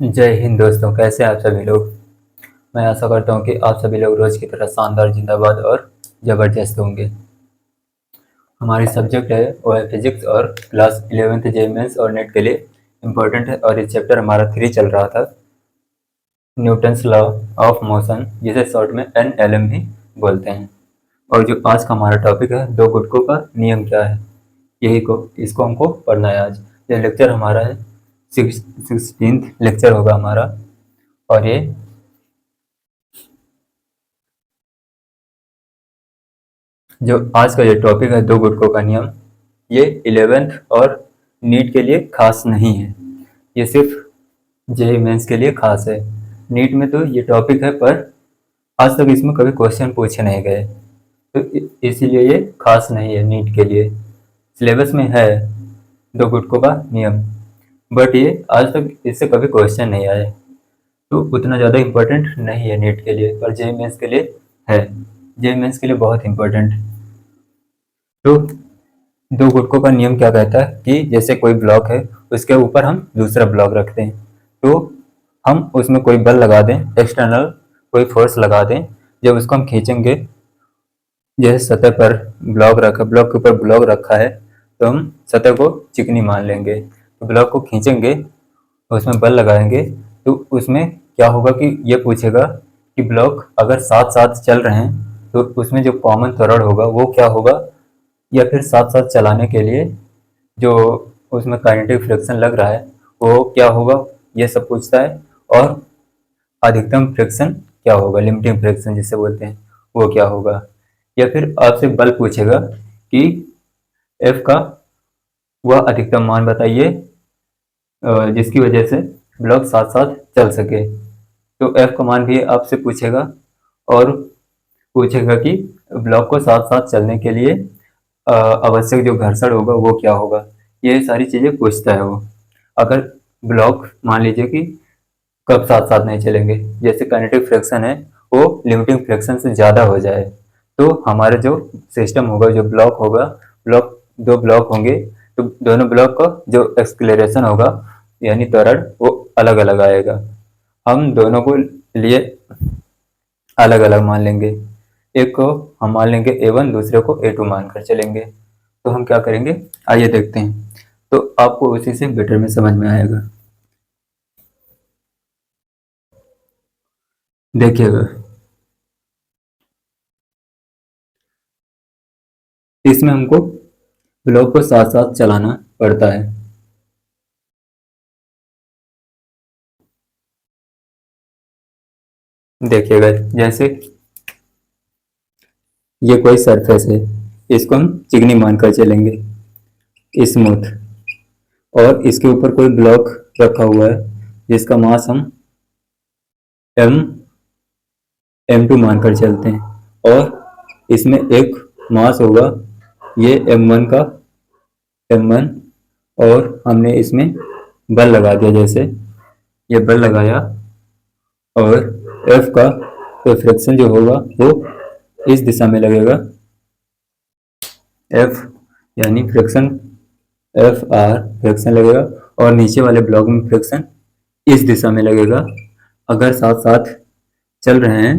जय हिंद दोस्तों, कैसे हैं आप सभी लोग। मैं आशा करता हूं कि आप सभी लोग रोज की तरह शानदार, जिंदाबाद और ज़बरदस्त होंगे। हमारी सब्जेक्ट है वो है फिजिक्स और क्लास 11th जे मेंस और नेट के लिए इम्पोर्टेंट है। और ये चैप्टर हमारा 3 चल रहा था, न्यूटन्स लॉ ऑफ मोशन, जिसे शॉर्ट में NLM भी बोलते हैं। और जो आज का हमारा टॉपिक है, दो गुटकों का नियम क्या है, यही को इसको हमको पढ़ना है आज। ये लेक्चर हमारा है 16th लेक्चर होगा हमारा। और ये जो आज का ये टॉपिक है, दो गुटकों का नियम, ये 11th और नीट के लिए खास नहीं है, ये सिर्फ जेईई मेंस के लिए खास है। नीट में तो ये टॉपिक है, पर आज तक इसमें कभी क्वेश्चन पूछे नहीं गए, तो इसीलिए ये खास नहीं है नीट के लिए। सिलेबस में है दो गुटकों का नियम, बट ये आज तक इससे कभी क्वेश्चन नहीं आए, तो उतना ज़्यादा इम्पोर्टेंट नहीं है नीट के लिए, पर जेईई मेंस के लिए है। जेईई मेंस के लिए बहुत इम्पोर्टेंट। तो दो गुटकों का नियम क्या कहता है कि जैसे कोई ब्लॉक है, उसके ऊपर हम दूसरा ब्लॉक रखते हैं, तो हम उसमें कोई बल लगा दें, एक्सटर्नल कोई फोर्स लगा दें। जब उसको हम खींचेंगे, जैसे सतह पर ब्लॉक के ऊपर ब्लॉक रखा है, तो हम सतह को चिकनी मान लेंगे, तो ब्लॉक को खींचेंगे, उसमें बल लगाएंगे, तो उसमें क्या होगा कि ये पूछेगा कि ब्लॉक अगर साथ साथ चल रहे हैं, तो उसमें जो कॉमन त्वरण होगा वो क्या होगा, या फिर साथ साथ चलाने के लिए जो उसमें काइनेटिक फ्रिक्शन लग रहा है वो क्या होगा, ये सब पूछता है। और अधिकतम फ्रिक्शन क्या होगा, लिमिटिंग फ्रिक्शन जिसे बोलते हैं, वो क्या होगा। या फिर आपसे बल पूछेगा कि एफ का वह अधिकतम मान बताइए जिसकी वजह से ब्लॉक साथ साथ चल सके, तो एफ का मान भी आपसे पूछेगा। और पूछेगा कि ब्लॉक को साथ साथ चलने के लिए आवश्यक जो घर्षण होगा वो क्या होगा, ये सारी चीज़ें पूछता है वो। अगर ब्लॉक मान लीजिए कि कब साथ साथ नहीं चलेंगे, जैसे काइनेटिक फ्रिक्शन है वो लिमिटिंग फ्रिक्शन से ज़्यादा हो जाए, तो हमारा जो सिस्टम होगा, जो ब्लॉक होगा, ब्लॉक दो ब्लॉक होंगे, तो दोनों ब्लॉक का जो एक्सक्लेरेशन होगा यानी त्वरण वो अलग अलग आएगा। हम दोनों को लिए अलग अलग मान लेंगे, एक को हम मान लेंगे A1, दूसरे को A2 मानकर चलेंगे। तो हम क्या करेंगे, आइए देखते हैं, तो आपको उसी से बेटर में समझ में आएगा। देखिएगा, इसमें हमको ब्लॉक को साथ साथ चलाना पड़ता है। देखिएगा, जैसे ये कोई सरफेस है, इसको हम चिकनी मानकर चलेंगे, स्मूथ। और इसके ऊपर कोई ब्लॉक रखा हुआ है जिसका मास हम एम M2 मानकर चलते हैं, और इसमें एक मास होगा, ये M1 का, M1। और हमने इसमें बल लगा दिया, जैसे ये बल लगाया, और F का तो फ्रिक्शन जो होगा वो इस दिशा में लगेगा, F यानी फ्रिक्शन, FR फ्रिक्शन लगेगा, और नीचे वाले ब्लॉक में फ्रिक्शन इस दिशा में लगेगा। अगर साथ साथ चल रहे हैं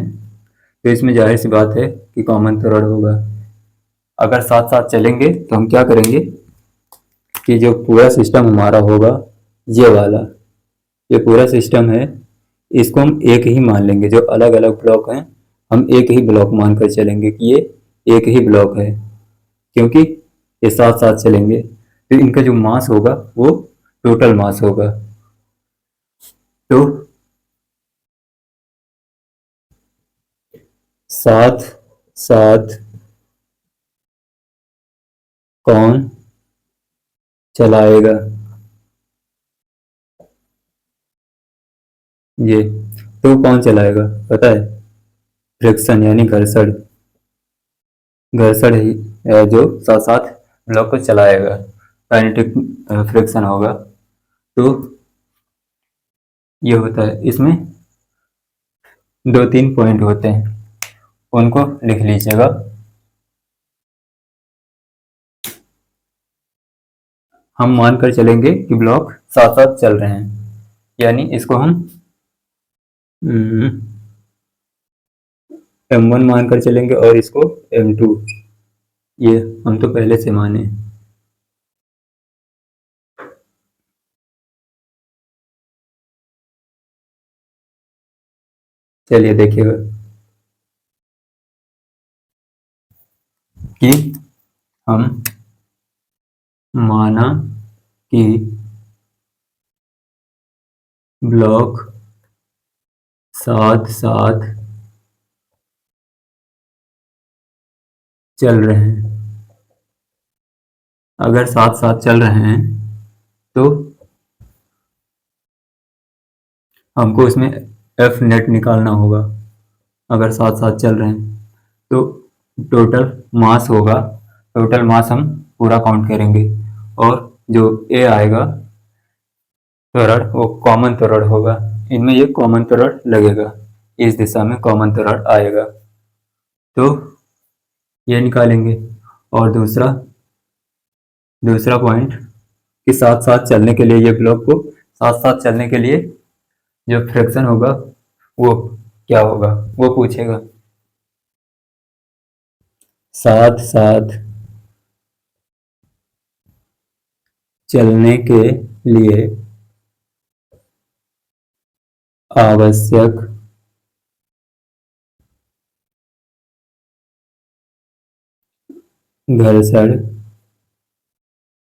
तो इसमें जाहिर सी बात है कि कॉमन त्वरण होगा। अगर साथ साथ चलेंगे तो हम क्या करेंगे कि जो पूरा सिस्टम हमारा होगा, ये वाला, ये पूरा सिस्टम है, इसको हम एक ही मान लेंगे। जो अलग अलग ब्लॉक हैं, हम एक ही ब्लॉक मानकर चलेंगे कि ये एक ही ब्लॉक है, क्योंकि ये साथ साथ चलेंगे, तो इनका जो मास होगा वो टोटल मास होगा। तो साथ साथ कौन चलाएगा, ये तो कौन चलाएगा पता है, फ्रिक्शन यानी घर्षण। घर्षण ही जो साथ साथ ब्लॉक को चलाएगा, काइनेटिक फ्रिक्शन होगा। तो ये होता है, इसमें दो तीन पॉइंट होते हैं, उनको लिख लीजिएगा। हम मानकर चलेंगे कि ब्लॉक साथ साथ चल रहे हैं, यानी इसको हम M1 मानकर चलेंगे और इसको M2, ये हम तो पहले से माने। चलिए देखिएगा कि हम माना कि ब्लॉक साथ साथ चल रहे हैं। अगर साथ साथ चल रहे हैं तो हमको इसमें एफ नेट निकालना होगा। अगर साथ साथ चल रहे हैं तो टोटल मास होगा, टोटल मास हम पूरा काउंट करेंगे और जो ए आएगा त्वरण, वो कॉमन त्वरण होगा। इनमें ये कॉमन त्वरण लगेगा, इस दिशा में कॉमन त्वरण आएगा तो ये निकालेंगे। और दूसरा दूसरा पॉइंट कि साथ साथ चलने के लिए, ये ब्लॉक को साथ साथ चलने के लिए जो फ्रिक्शन होगा वो क्या होगा, वो पूछेगा। साथ साथ चलने के लिए आवश्यक घर्षण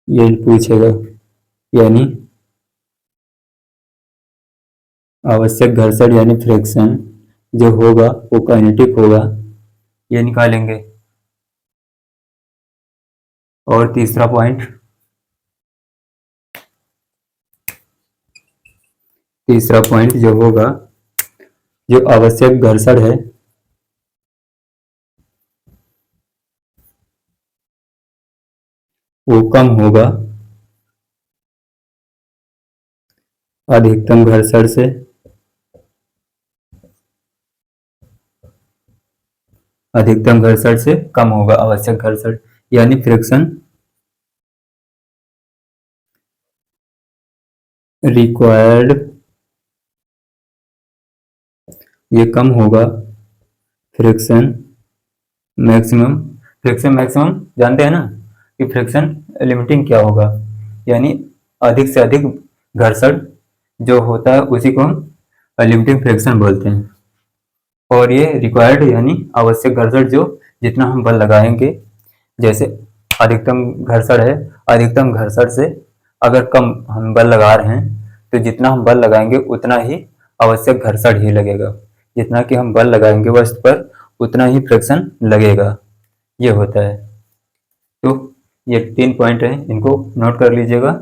ये पूछेगा, यानी आवश्यक घर्षण यानी फ्रिक्शन जो होगा वो काइनेटिक होगा, ये निकालेंगे। और तीसरा पॉइंट जो होगा, जो आवश्यक घर्षण है वो कम होगा अधिकतम घर्षण से। अधिकतम घर्षण से कम होगा आवश्यक घर्षण, यानी फ्रिक्शन रिक्वायर्ड ये कम होगा फ्रिक्शन मैक्सिमम। फ्रिक्शन मैक्सिमम जानते हैं ना कि फ्रिक्शन लिमिटिंग क्या होगा, यानी अधिक से अधिक घर्षण जो होता है उसी को हम लिमिटिंग फ्रिक्शन बोलते हैं। और ये रिक्वायर्ड यानी आवश्यक घर्षण, जो जितना हम बल लगाएंगे, जैसे अधिकतम घर्षण है, अधिकतम घर्षण से अगर कम हम बल लगा रहे हैं तो जितना हम बल लगाएंगे उतना ही आवश्यक घर्षण ही लगेगा। जितना कि हम बल लगाएंगे वस्तु पर उतना ही फ्रिक्शन लगेगा, ये होता है। तो ये 3 पॉइंट हैं, इनको नोट कर लीजिएगा।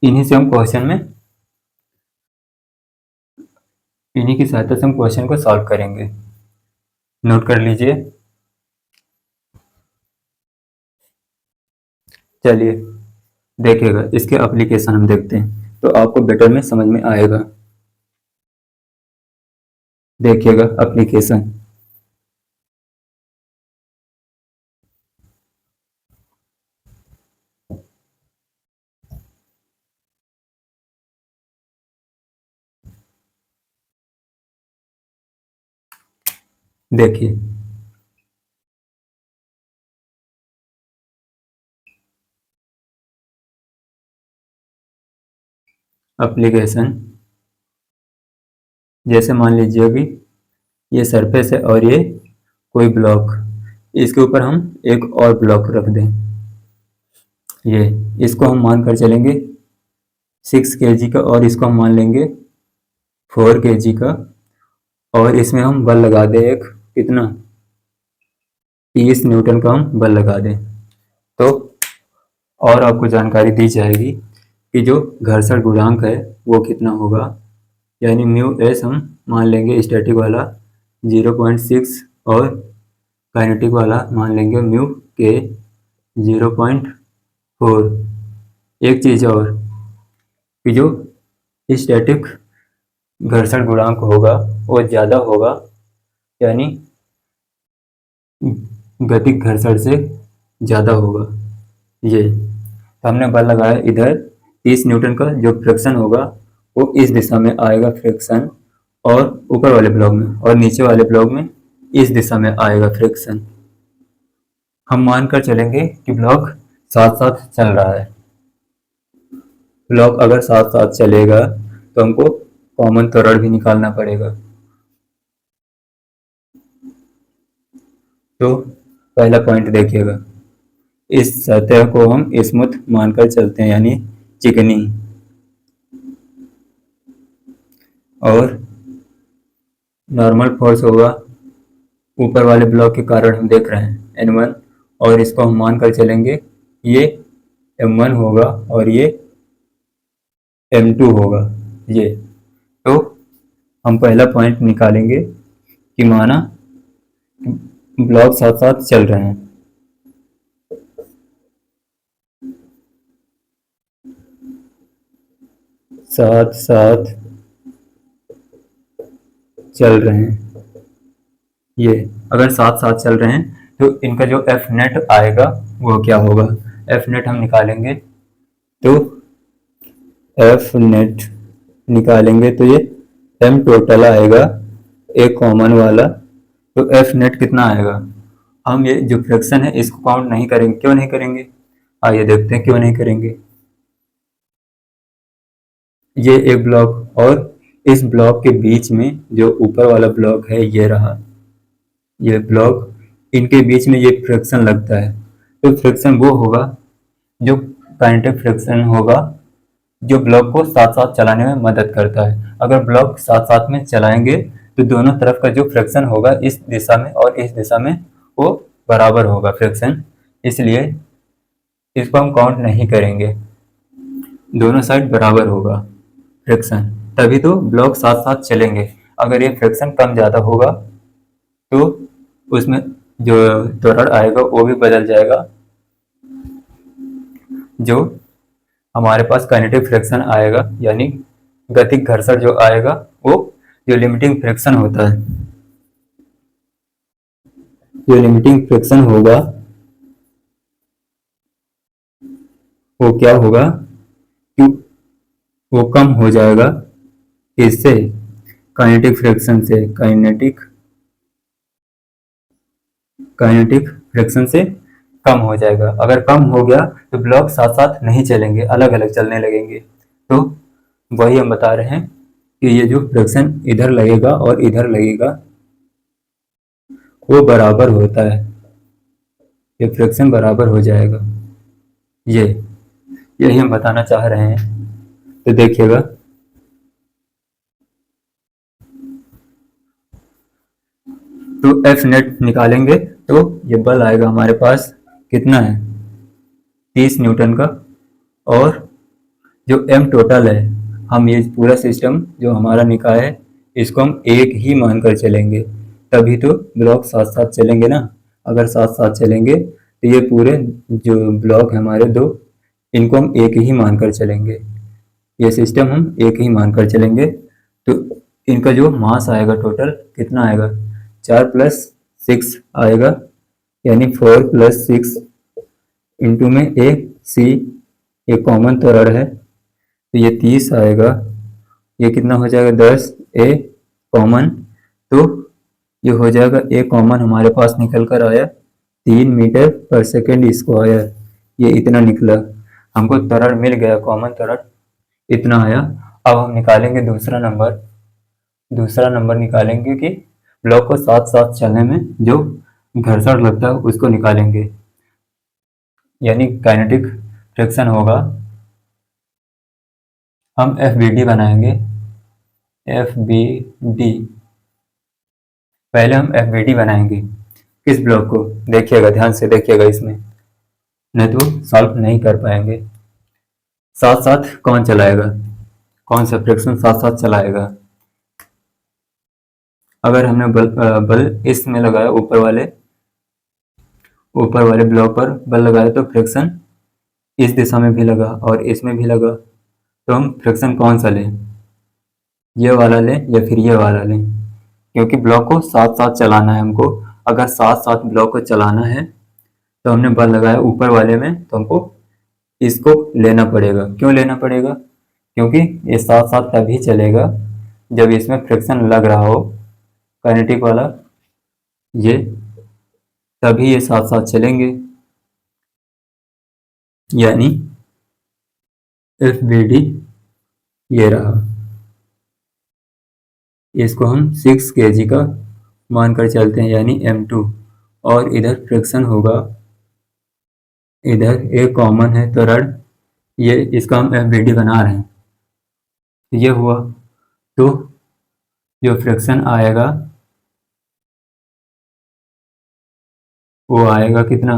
इन्हीं से हम क्वेश्चन में, इन्हीं की सहायता से हम क्वेश्चन को सॉल्व करेंगे। नोट कर लीजिए। चलिए देखिएगा, इसके एप्लीकेशन हम देखते हैं तो आपको बेटर में समझ में आएगा। देखिएगा एप्लीकेशन। देखिए एप्लीकेशन, जैसे मान लीजिए अभी ये सरफेस है और ये कोई ब्लॉक, इसके ऊपर हम एक और ब्लॉक रख दें, ये इसको हम मान कर चलेंगे 6 kg का और इसको हम मान लेंगे 4 kg का, और इसमें हम बल लगा दें एक कितना 30 न्यूटन का हम बल लगा दें। तो और आपको जानकारी दी जाएगी कि जो घर्षण गुणांक है वो कितना होगा, यानी म्यू एस हम मान लेंगे स्टैटिक वाला 0.6 और काइनेटिक वाला मान लेंगे म्यू के 0.4। एक चीज़ और कि जो स्टैटिक घर्षण गुणांक होगा वो ज़्यादा होगा, यानी गतिक घर्षण से ज़्यादा होगा। ये तो हमने बल लगाया इधर 30 न्यूटन का, जो फ्रिक्शन होगा वो इस दिशा में आएगा फ्रिक्शन, और ऊपर वाले ब्लॉक में, और नीचे वाले ब्लॉक में इस दिशा में आएगा फ्रिक्शन। हम मानकर चलेंगे कि ब्लॉक साथ साथ चल रहा है। ब्लॉक अगर साथ साथ चलेगा तो हमको कॉमन त्वरण भी निकालना पड़ेगा। तो पहला पॉइंट देखिएगा, इस सतह को हम स्मूथ मानकर चलते हैं, यानी चिकनी, और नॉर्मल फोर्स होगा ऊपर वाले ब्लॉक के कारण हम देख रहे हैं N1, और इसको हम मानकर चलेंगे ये M1 होगा और ये M2 होगा। ये तो हम पहला पॉइंट निकालेंगे कि माना ब्लॉक साथ साथ चल रहे हैं। साथ साथ चल रहे हैं, ये अगर साथ साथ चल रहे हैं तो इनका जो एफ नेट आएगा वो क्या होगा, एफ नेट हम निकालेंगे तो एफ नेट निकालेंगे तो ये एम टोटल आएगा एक कॉमन वाला, तो एफ नेट कितना आएगा। हम ये जो फ्रैक्शन है इसको काउंट नहीं करेंगे, क्यों नहीं करेंगे, आइए देखते हैं क्यों नहीं करेंगे। ये एक ब्लॉक और इस ब्लॉक के बीच में जो ऊपर वाला ब्लॉक है ये रहा, ये ब्लॉक, इनके बीच में ये फ्रिक्शन लगता है, तो फ्रिक्शन वो होगा जो काइनेटिक फ्रिक्शन होगा जो ब्लॉक को साथ साथ चलाने में मदद करता है। अगर ब्लॉक साथ साथ में चलाएंगे तो दोनों तरफ का जो फ्रिक्शन होगा इस दिशा में और इस दिशा में वो बराबर होगा फ्रिक्शन, इसलिए इसको हम काउंट नहीं करेंगे, दोनों साइड बराबर होगा फ्रिक्शन, तभी तो ब्लॉक साथ साथ चलेंगे। अगर ये फ्रिक्शन कम ज़्यादा होगा तो उसमें जो त्वरण आएगा वो भी बदल जाएगा, जो हमारे पास काइनेटिक फ्रिक्शन आएगा, यानी गतिक घर्षण जो आएगा वो जो लिमिटिंग फ्रिक्शन होता है, जो लिमिटिंग फ्रिक्शन होगा वो क्या होगा कि वो कम हो जाएगा, इससे काइनेटिक फ्रिक्शन से, काइनेटिक फ्रिक्शन से कम हो जाएगा। अगर कम हो गया तो ब्लॉक साथ साथ नहीं चलेंगे, अलग अलग चलने लगेंगे। तो वही हम बता रहे हैं कि ये जो फ्रिक्शन इधर लगेगा और इधर लगेगा वो बराबर होता है, ये फ्रिक्शन बराबर हो जाएगा, ये यही हम बताना चाह रहे हैं। तो देखिएगा, तो एफ नेट निकालेंगे तो ये बल आएगा हमारे पास कितना है 30 न्यूटन का, और जो एम टोटल है, हम ये पूरा सिस्टम जो हमारा निकाय है इसको हम एक ही मानकर चलेंगे, तभी तो ब्लॉक साथ साथ चलेंगे ना। अगर साथ साथ चलेंगे तो ये पूरे जो ब्लॉक है हमारे दो, इनको हम एक ही मानकर चलेंगे, ये सिस्टम हम एक ही मानकर चलेंगे। तो इनका जो मास आएगा टोटल कितना आएगा, 4 + 6 आएगा, यानी 4 + 6 इंटू में ए सी, ये कॉमन त्वरण है तो ये 30 आएगा, ये कितना हो जाएगा 10 ए कॉमन, तो ये हो जाएगा ए कॉमन हमारे पास निकल कर आया 3 मीटर पर सेकेंड स्क्वायर, ये इतना निकला, हमको त्वरण मिल गया, कॉमन त्वरण इतना आया। अब हम निकालेंगे दूसरा नंबर निकालेंगे कि ब्लॉक को साथ साथ चलने में जो घर्षण लगता है उसको निकालेंगे, यानी काइनेटिक फ्रिक्शन होगा। हम एफ बी डी बनाएंगे, एफ बी डी, पहले हम एफ बी डी बनाएंगे किस ब्लॉक को, देखिएगा ध्यान से देखिएगा इसमें, नहीं तो सॉल्व नहीं कर पाएंगे। साथ साथ कौन चलाएगा, कौन सा फ्रिक्शन साथ साथ चलाएगा। अगर हमने बल इसमें लगाया, ऊपर वाले ब्लॉक पर बल लगाया तो फ्रिक्शन इस दिशा में भी लगा और इसमें भी लगा, तो हम फ्रिक्शन कौन सा लें, ये वाला लें या फिर ये वाला लें, क्योंकि ब्लॉक को साथ साथ चलाना है हमको। अगर साथ साथ ब्लॉक को चलाना है तो हमने बल लगाया ऊपर वाले में, तो हमको इसको लेना पड़ेगा। क्यों लेना पड़ेगा, क्योंकि ये साथ साथ तभी चलेगा जब इसमें फ्रिक्शन लग रहा हो, काइनेटिक वाला, ये तभी ये साथ साथ चलेंगे। यानी एफ बी डी ये रहा, इसको हम 6 kg का मानकर चलते हैं, यानी M2। और इधर फ्रिक्शन होगा, इधर ए कॉमन है तो रड, ये इसका हम एफ बी डी बना रहे हैं, ये हुआ। तो जो फ्रिक्शन आएगा वो आएगा कितना,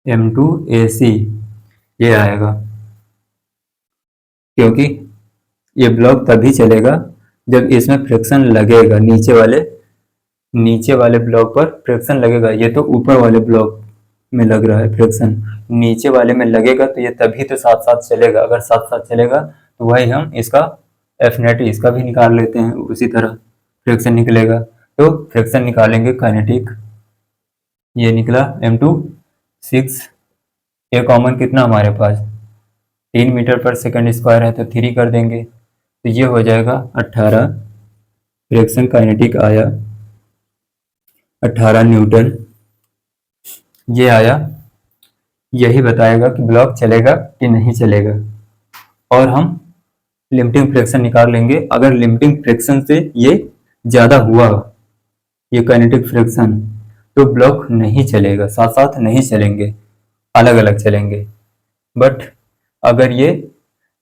M2AC ये आएगा। क्योंकि ये ब्लॉक तभी चलेगा जब इसमें फ्रिक्शन लगेगा, नीचे वाले ब्लॉक पर फ्रिक्शन लगेगा। ये तो ऊपर वाले ब्लॉक में लग रहा है फ्रिक्शन, नीचे वाले में लगेगा तो ये तभी तो साथ साथ चलेगा। अगर साथ साथ चलेगा तो वही हम इसका एफ नेट इसका भी निकाल लेते हैं, उसी तरह फ्रिक्शन निकलेगा। तो फ्रिक्शन निकालेंगे काइनेटिक, ये निकला M2 6, ये कॉमन कितना हमारे पास 3 मीटर पर सेकंड स्क्वायर है तो 3 कर देंगे, तो ये हो जाएगा 18। फ्रिक्शन काइनेटिक आया 18 न्यूटन, ये आया। यही बताएगा कि ब्लॉक चलेगा कि नहीं चलेगा। और हम लिमिटिंग फ्रिक्शन निकाल लेंगे। अगर लिमिटिंग फ्रिक्शन से ये ज़्यादा हुआ, ये काइनेटिक फ्रिक्शन, तो ब्लॉक नहीं चलेगा, साथ साथ नहीं चलेंगे, अलग अलग चलेंगे। बट अगर ये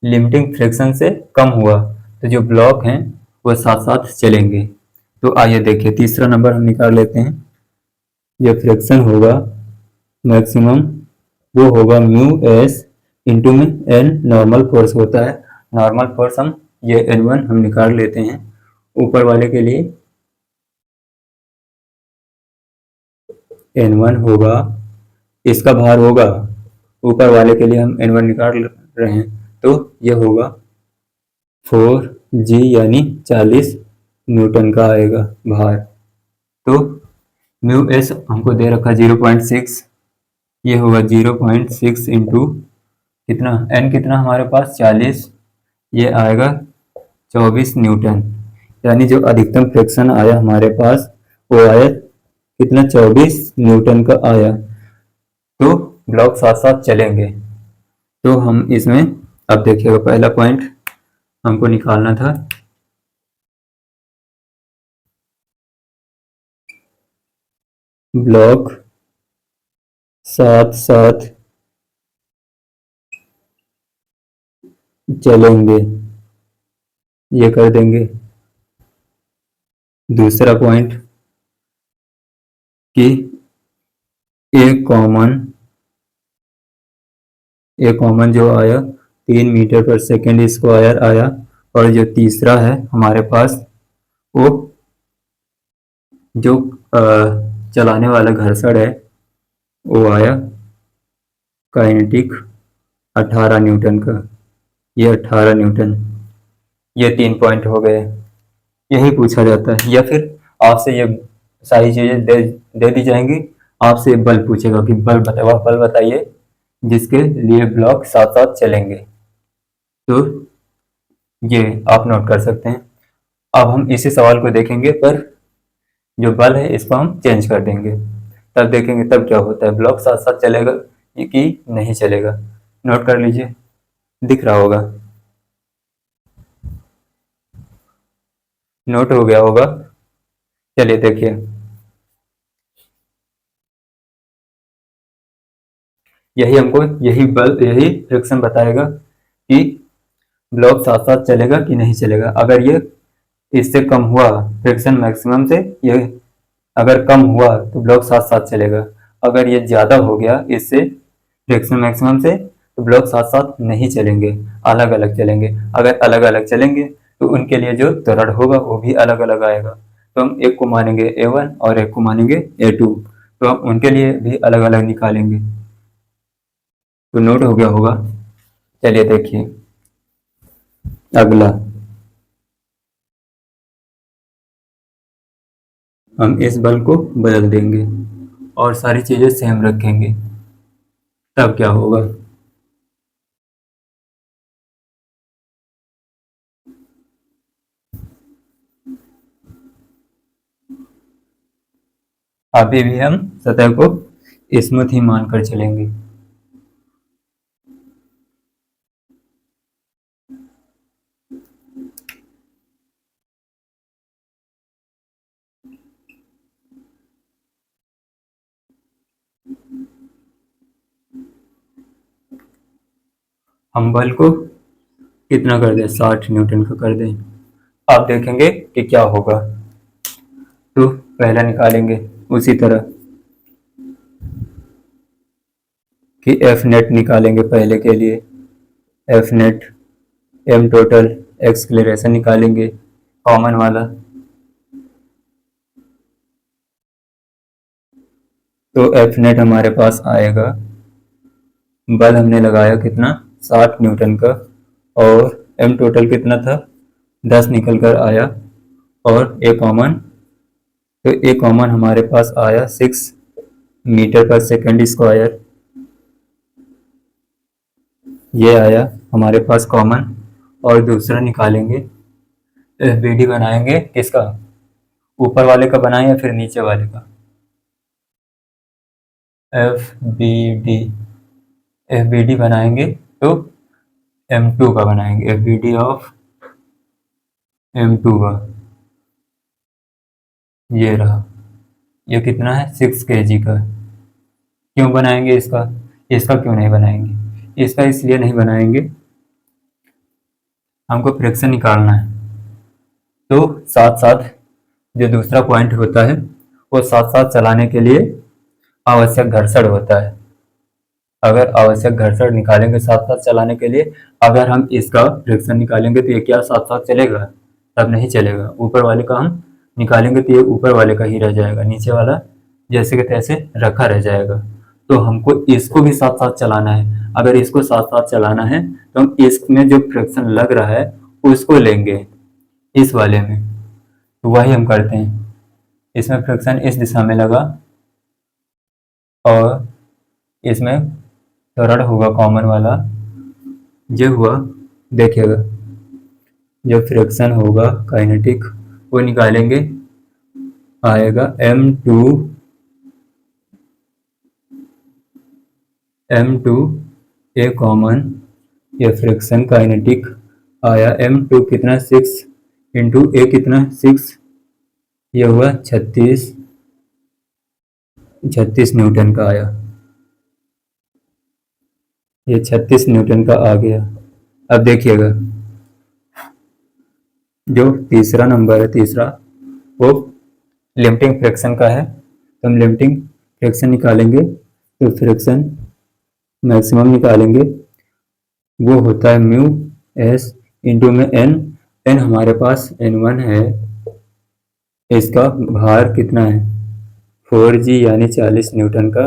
लिमिटिंग फ्रिक्शन से कम हुआ तो जो ब्लॉक हैं वो साथ साथ चलेंगे। तो आइए देखिए, तीसरा नंबर हम निकाल लेते हैं। ये फ्रिक्शन होगा मैक्सिमम, वो होगा म्यू एस इंटू में एन नॉर्मल फोर्स होता है। नॉर्मल फोर्स हम ये N1 हम निकाल लेते हैं ऊपर वाले के लिए। N1 होगा, इसका भार होगा, ऊपर वाले के लिए हम N1 निकाल रहे हैं, तो ये होगा 4G यानी 40 न्यूटन का आएगा भार। तो म्यू एस हमको दे रखा 0.6, ये होगा 0.6 इंटू कितना, एन कितना हमारे पास 40, ये आएगा 24 न्यूटन। यानी जो अधिकतम फ्रिक्शन आया हमारे पास वो आया कितना, 24 न्यूटन का आया। तो ब्लॉक साथ साथ चलेंगे। तो हम इसमें अब देखिएगा, पहला पॉइंट हमको निकालना था, ब्लॉक साथ साथ चलेंगे, ये कर देंगे। दूसरा पॉइंट कि ए कॉमन जो आया 3 मीटर पर सेकेंड स्क्वायर आया। और जो तीसरा है हमारे पास, वो जो चलाने वाला घर्षण है वो आया काइनेटिक 18 न्यूटन का, ये 18 न्यूटन। ये 3 पॉइंट हो गए, यही पूछा जाता है। या फिर आपसे ये सारी चीजें दे दी जाएंगी, आपसे बल पूछेगा कि बल बताइए जिसके लिए ब्लॉक साथ साथ चलेंगे। तो ये आप नोट कर सकते हैं। अब हम इसी सवाल को देखेंगे, पर जो बल है इसको हम चेंज कर देंगे, तब देखेंगे तब क्या होता है, ब्लॉक साथ साथ चलेगा कि नहीं चलेगा। नोट कर लीजिए, दिख रहा होगा, नोट हो गया होगा। चलिए देखिए, यही फ्रिक्शन बताएगा कि ब्लॉक साथ साथ चलेगा कि नहीं चलेगा। अगर ये इससे कम हुआ फ्रिक्शन मैक्सिमम से, ये अगर कम हुआ तो ब्लॉक साथ साथ चलेगा। अगर ये ज़्यादा हो गया इससे फ्रिक्शन मैक्सिमम से, तो ब्लॉक साथ साथ नहीं चलेंगे, अलग अलग चलेंगे। अगर अलग अलग चलेंगे तो उनके लिए जो त्वरण होगा वो भी अलग अलग आएगा। तो हम एक को मानेंगे A1 और एक को मानेंगे A2, तो हम उनके लिए भी अलग अलग निकालेंगे। तो नोट हो गया होगा। चलिए देखिए अगला, हम इस बल को बदल देंगे और सारी चीजें सेम रखेंगे, तब क्या होगा। अभी भी हम सतह को स्मूथ ही मानकर चलेंगे। हम बल को कितना कर दें, 60 न्यूटन का कर दें। आप देखेंगे कि क्या होगा। तो पहला निकालेंगे उसी तरह कि एफ नेट निकालेंगे पहले के लिए। F net M total acceleration निकालेंगे कॉमन वाला। तो एफ नेट हमारे पास आएगा, बल हमने लगाया कितना, 60 न्यूटन का, और एम टोटल कितना था, 10 निकल कर आया, और ए कॉमन, तो ए कॉमन हमारे पास आया 6 मीटर पर सेकंड स्क्वायर। ये आया हमारे पास कॉमन। और दूसरा निकालेंगे, एफ बी डी बनाएंगे किसका, ऊपर वाले का बनाएं या फिर नीचे वाले का। F B D, F B D बनाएंगे तो M2 का बनाएंगे, F B D of M2 का। ये रहा, ये कितना है, 6 kg का। क्यों बनाएंगे इसका, इसका क्यों नहीं बनाएंगे, इसका इसलिए नहीं बनाएंगे, हमको फ्रिक्शन निकालना है। तो साथ साथ जो दूसरा पॉइंट होता है वो साथ साथ चलाने के लिए आवश्यक घर्षण होता है। अगर आवश्यक घर्षण निकालेंगे साथ साथ चलाने के लिए, अगर हम इसका फ्रिक्शन निकालेंगे तो ये क्या साथ साथ चलेगा, तब नहीं चलेगा। ऊपर वाले का हम निकालेंगे तो ये ऊपर वाले का ही रह जाएगा, नीचे वाला जैसे कि तैसे रखा रह जाएगा। तो हमको इसको भी साथ साथ चलाना है। अगर इसको साथ साथ चलाना है तो हम इसमें जो फ्रिक्शन लग रहा है उसको लेंगे इस वाले में, तो वही हम करते हैं। इसमें फ्रिक्शन इस दिशा में लगा और इसमें त्वरण होगा कॉमन वाला, जो हुआ देखिएगा। जो फ्रिक्शन होगा काइनेटिक वो निकालेंगे, आएगा M2 ए कॉमन। ये फ्रिक्शन काइनेटिक आया M2 कितना, 6 इंटू ए कितना 6, ये हुआ 36 न्यूटन का आया। ये 36 न्यूटन का आ गया। अब देखिएगा जो तीसरा नंबर है, तीसरा वो लिमिटिंग फ्रिक्शन का है। तो हम लिमिटिंग फ्रिक्शन निकालेंगे, तो फ्रिक्शन मैक्सिमम निकालेंगे, वो होता है म्यू एस इंटू में एन। एन हमारे पास N1 है, इसका भार कितना है 4G यानी 40 न्यूटन का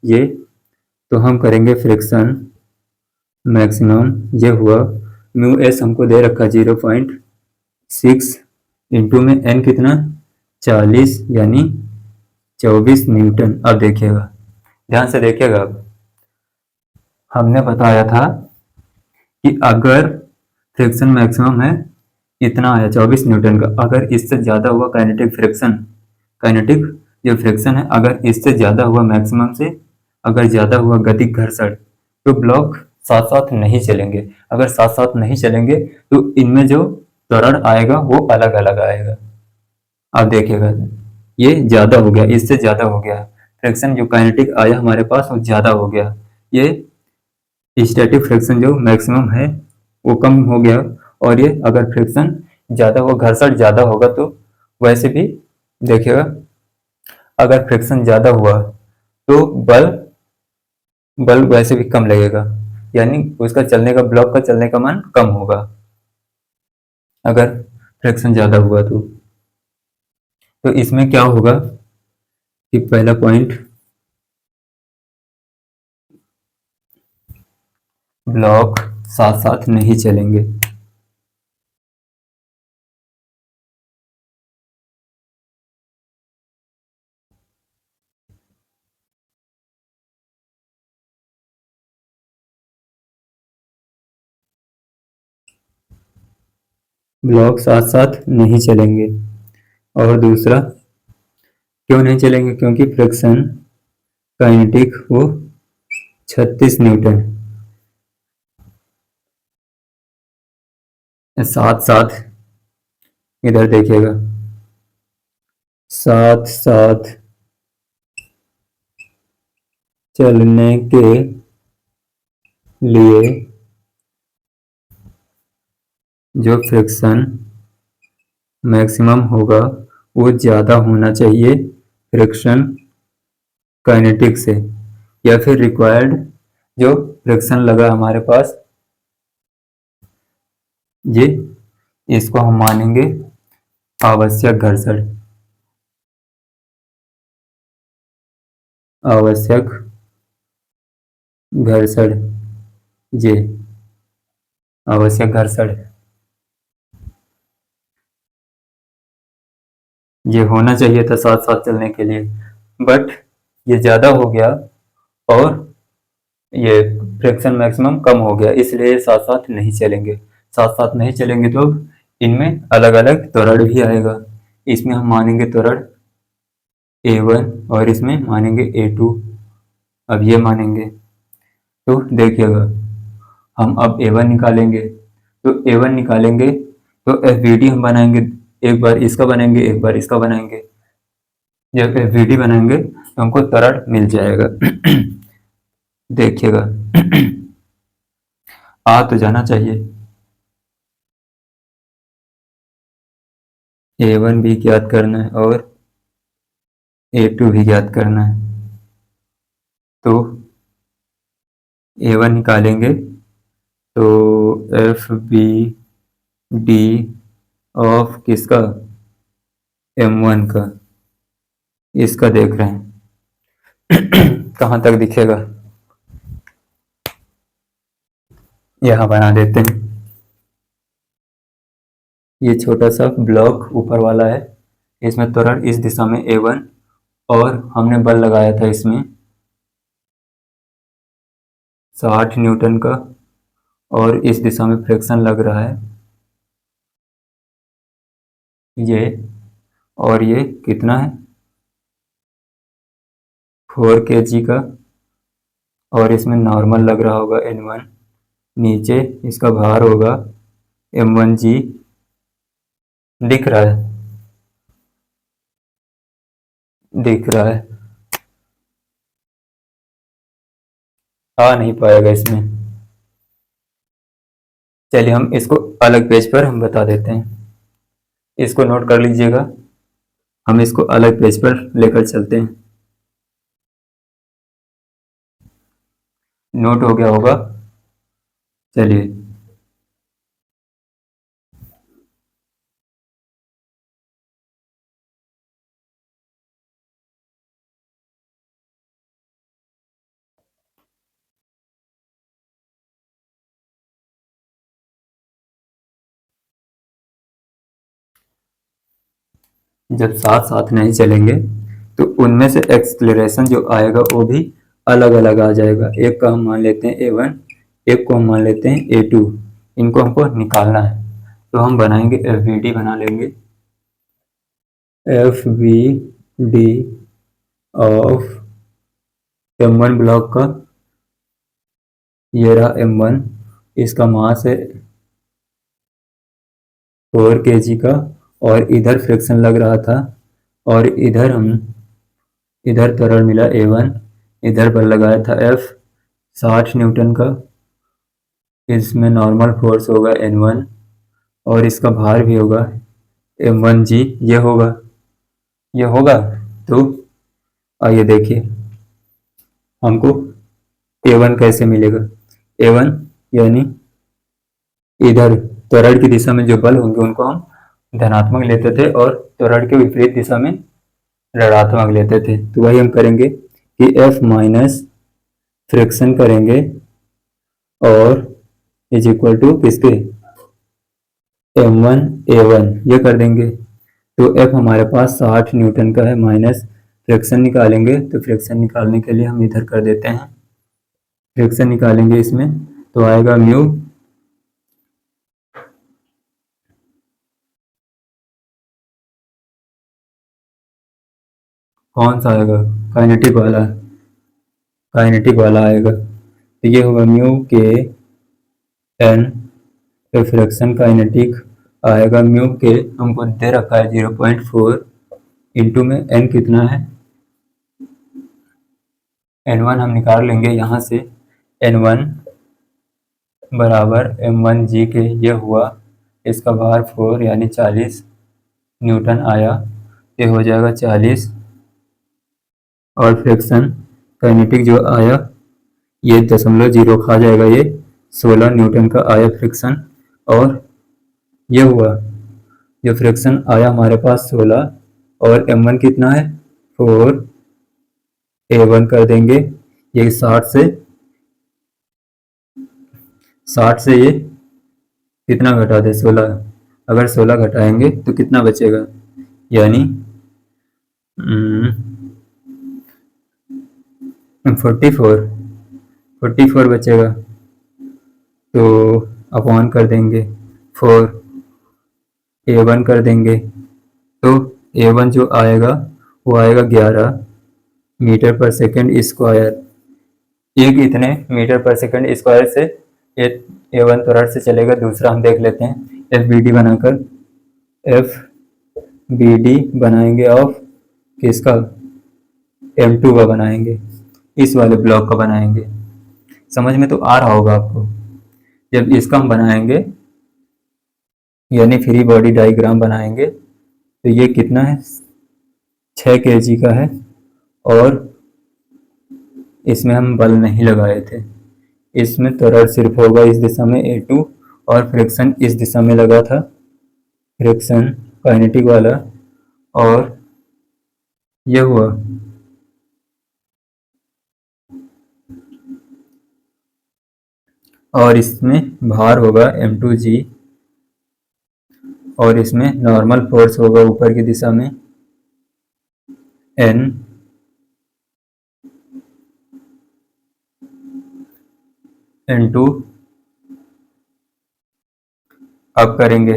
ये। तो हम करेंगे फ्रिक्शन मैक्सिमम, ये हुआ म्यू एस हमको दे रखा 0.6 इंटू में एन कितना 40 यानी 24 न्यूटन। अब देखिएगा, ध्यान से देखिएगा। अब हमने बताया था कि अगर फ्रिक्शन मैक्सिमम है इतना आया 24 न्यूटन का, अगर इससे ज़्यादा हुआ काइनेटिक फ्रिक्शन, काइनेटिक जो फ्रिक्शन है अगर इससे ज़्यादा हुआ मैक्सिमम से, अगर ज़्यादा हुआ गतिक घर्षण, तो ब्लॉक साथ साथ नहीं चलेंगे। अगर साथ साथ नहीं चलेंगे तो इनमें जो त्वरण आएगा वो अलग अलग आएगा। अब देखिएगा ये ज़्यादा हो गया, इससे ज़्यादा हो गया, फ्रिक्शन जो काइनेटिक आया हमारे पास वो ज़्यादा हो गया। ये स्टैटिक फ्रिक्शन जो मैक्सिमम है वो कम हो गया। और ये अगर फ्रिक्शन ज़्यादा हो, घर्षण ज़्यादा होगा तो वैसे भी देखिएगा, अगर फ्रिक्शन ज़्यादा हुआ तो बल बल वैसे भी कम लगेगा, यानी उसका चलने का, ब्लॉक का चलने का मान कम होगा अगर फ्रिक्शन ज़्यादा हुआ तो इसमें क्या होगा कि पहला पॉइंट, ब्लॉक साथ साथ नहीं चलेंगे। ब्लॉक साथ साथ नहीं चलेंगे। और दूसरा क्यों नहीं चलेंगे? क्योंकि फ्रिक्शन काइनेटिक वो 36 न्यूटन। साथ साथ इधर देखिएगा, साथ साथ चलने के लिए जो फ्रिक्शन मैक्सिमम होगा वो ज़्यादा होना चाहिए फ्रिक्शन काइनेटिक से, या फिर रिक्वायर्ड जो फ्रिक्शन लगा हमारे पास, ये इसको हम मानेंगे आवश्यक घर्षण। आवश्यक घर्षण, ये आवश्यक घर्षण ये होना चाहिए था साथ साथ चलने के लिए, बट ये ज़्यादा हो गया और ये फ्रिक्शन मैक्सिमम कम हो गया, इसलिए साथ साथ नहीं चलेंगे। साथ साथ नहीं चलेंगे तो इनमें अलग अलग त्वरण भी आएगा। इसमें हम मानेंगे त्वरण A1 और इसमें मानेंगे A2। अब ये मानेंगे तो देखिएगा, हम अब A1 निकालेंगे, तो A1 निकालेंगे तो FVD हम बनाएंगे, एक बार इसका बनाएंगे एक बार इसका बनाएंगे। जब FVD बनाएंगे तो हमको त्वरण मिल जाएगा। देखिएगा, आ तो जाना चाहिए। A1 भी ज्ञात करना है और A2 भी ज्ञात करना है। तो A1 निकालेंगे तो FVD ऑफ किसका? M1 का। इसका देख रहे हैं कहाँ तक दिखेगा, यहाँ बना देते हैं। ये छोटा सा ब्लॉक ऊपर वाला है, इसमें त्वरण इस दिशा में A1 और हमने बल लगाया था इसमें 60 न्यूटन का, और इस दिशा में फ्रिक्शन लग रहा है ये, और ये कितना है 4 kg का, और इसमें नॉर्मल लग रहा होगा N1, नीचे इसका भार होगा M1G। दिख रहा है? दिख रहा है? आ नहीं पाएगा इसमें। चलिए हम इसको अलग पेज पर हम बता देते हैं, इसको नोट कर लीजिएगा, हम इसको अलग पेज पर लेकर चलते हैं। नोट हो गया होगा? चलिए, जब साथ साथ नहीं चलेंगे तो उनमें से एक्सलेरेशन जो आएगा वो भी अलग अलग आ जाएगा। एक का हम मान लेते हैं A1, एक को हम मान लेते हैं A2। इनको हमको निकालना है तो हम बनाएंगे FVD बना लेंगे। FVD ऑफ M1 ब्लॉक का, ये रहा M1, इसका मास है 4 kg का, और इधर फ्रिक्शन लग रहा था, और इधर त्वरण मिला A1, इधर बल लगाया था F 60 न्यूटन का, इसमें नॉर्मल फोर्स होगा N1 और इसका भार भी होगा M1G। ये होगा तो आइए देखिए हमको A1 कैसे मिलेगा। A1 यानी इधर त्वरण की दिशा में जो बल होंगे उनको हम धनात्मक लेते थे और त्वरण के विपरीत दिशा में ऋणात्मक लेते थे। तो वही हम करेंगे कि F माइनस फ्रिक्शन करेंगे और इज इक्वल टू किसके? M1 A1 ये कर देंगे। तो F हमारे पास 60 न्यूटन का है, माइनस फ्रिक्शन निकालेंगे, तो फ्रिक्शन निकालने के लिए हम इधर कर देते हैं, फ्रिक्शन निकालेंगे इसमें तो आएगा म्यू कौन सा आएगा? काइनेटिक वाला आएगा। तो ये होगा म्यू के एन, रिफ्लेक्शन काइनेटिक आएगा म्यू के, हमको दे रखा है 0.4 इंटू में एन कितना है, N1 हम निकाल लेंगे यहाँ से। N1 बराबर m1g के, ये हुआ इसका बाहर 4 यानी 40 न्यूटन आया, ये हो जाएगा 40। और फ्रिक्शन काइनेटिक जो आया ये 0.0 खा जाएगा, ये 16 न्यूटन का आया फ्रिक्शन। और ये हुआ जो फ्रिक्शन आया हमारे पास 16, और m1 कितना है 4, A1 कर देंगे, ये 60 से ये कितना घटा दे 16, अगर 16 घटाएंगे तो कितना बचेगा, यानी 44 बचेगा। तो अपॉन कर देंगे 4, A1 कर देंगे, तो A1 जो आएगा वो आएगा 11 मीटर पर सेकंड स्क्वायर। एक इतने मीटर पर सेकंड स्क्वायर से A1 तो रट से चलेगा, दूसरा हम देख लेते हैं FBD बनाकर। FBD बनाएंगे ऑफ किसका, M2 का बनाएंगे, इस वाले ब्लॉक का बनाएंगे। समझ में तो आ रहा होगा आपको। जब इसका हम बनाएंगे यानी फ्री बॉडी डायग्राम बनाएंगे, तो ये कितना है 6 kg का है, और इसमें हम बल नहीं लगाए थे, इसमें त्वरण सिर्फ होगा इस दिशा में A2, और फ्रिक्शन इस दिशा में लगा था, फ्रिक्शन काइनेटिक वाला। और ये हुआ और इसमें भार होगा M2g, और इसमें नॉर्मल फोर्स होगा ऊपर की दिशा में N, N2। अब करेंगे,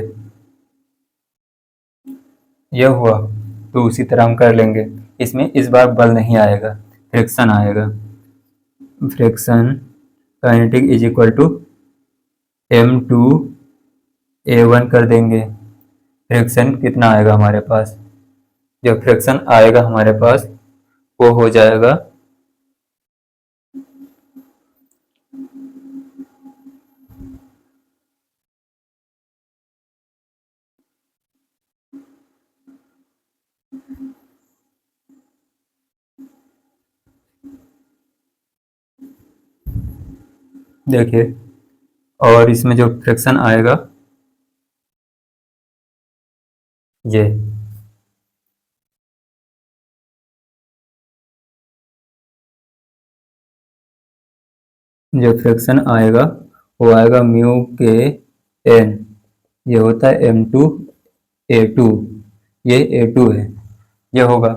यह हुआ तो उसी तरह हम कर लेंगे। इसमें इस बार बल नहीं आएगा, फ्रिक्शन आएगा। Friction kinetic is equal to M2A1 कर देंगे। फ्रिक्शन कितना आएगा हमारे पास, जो फ्रिक्शन आएगा हमारे पास वो हो जाएगा देखिए, और इसमें जो फ्रिक्शन आएगा ये जो फ्रिक्शन आएगा वो आएगा म्यू के एन, ये होता है M2A2, ये A2 है, ये होगा।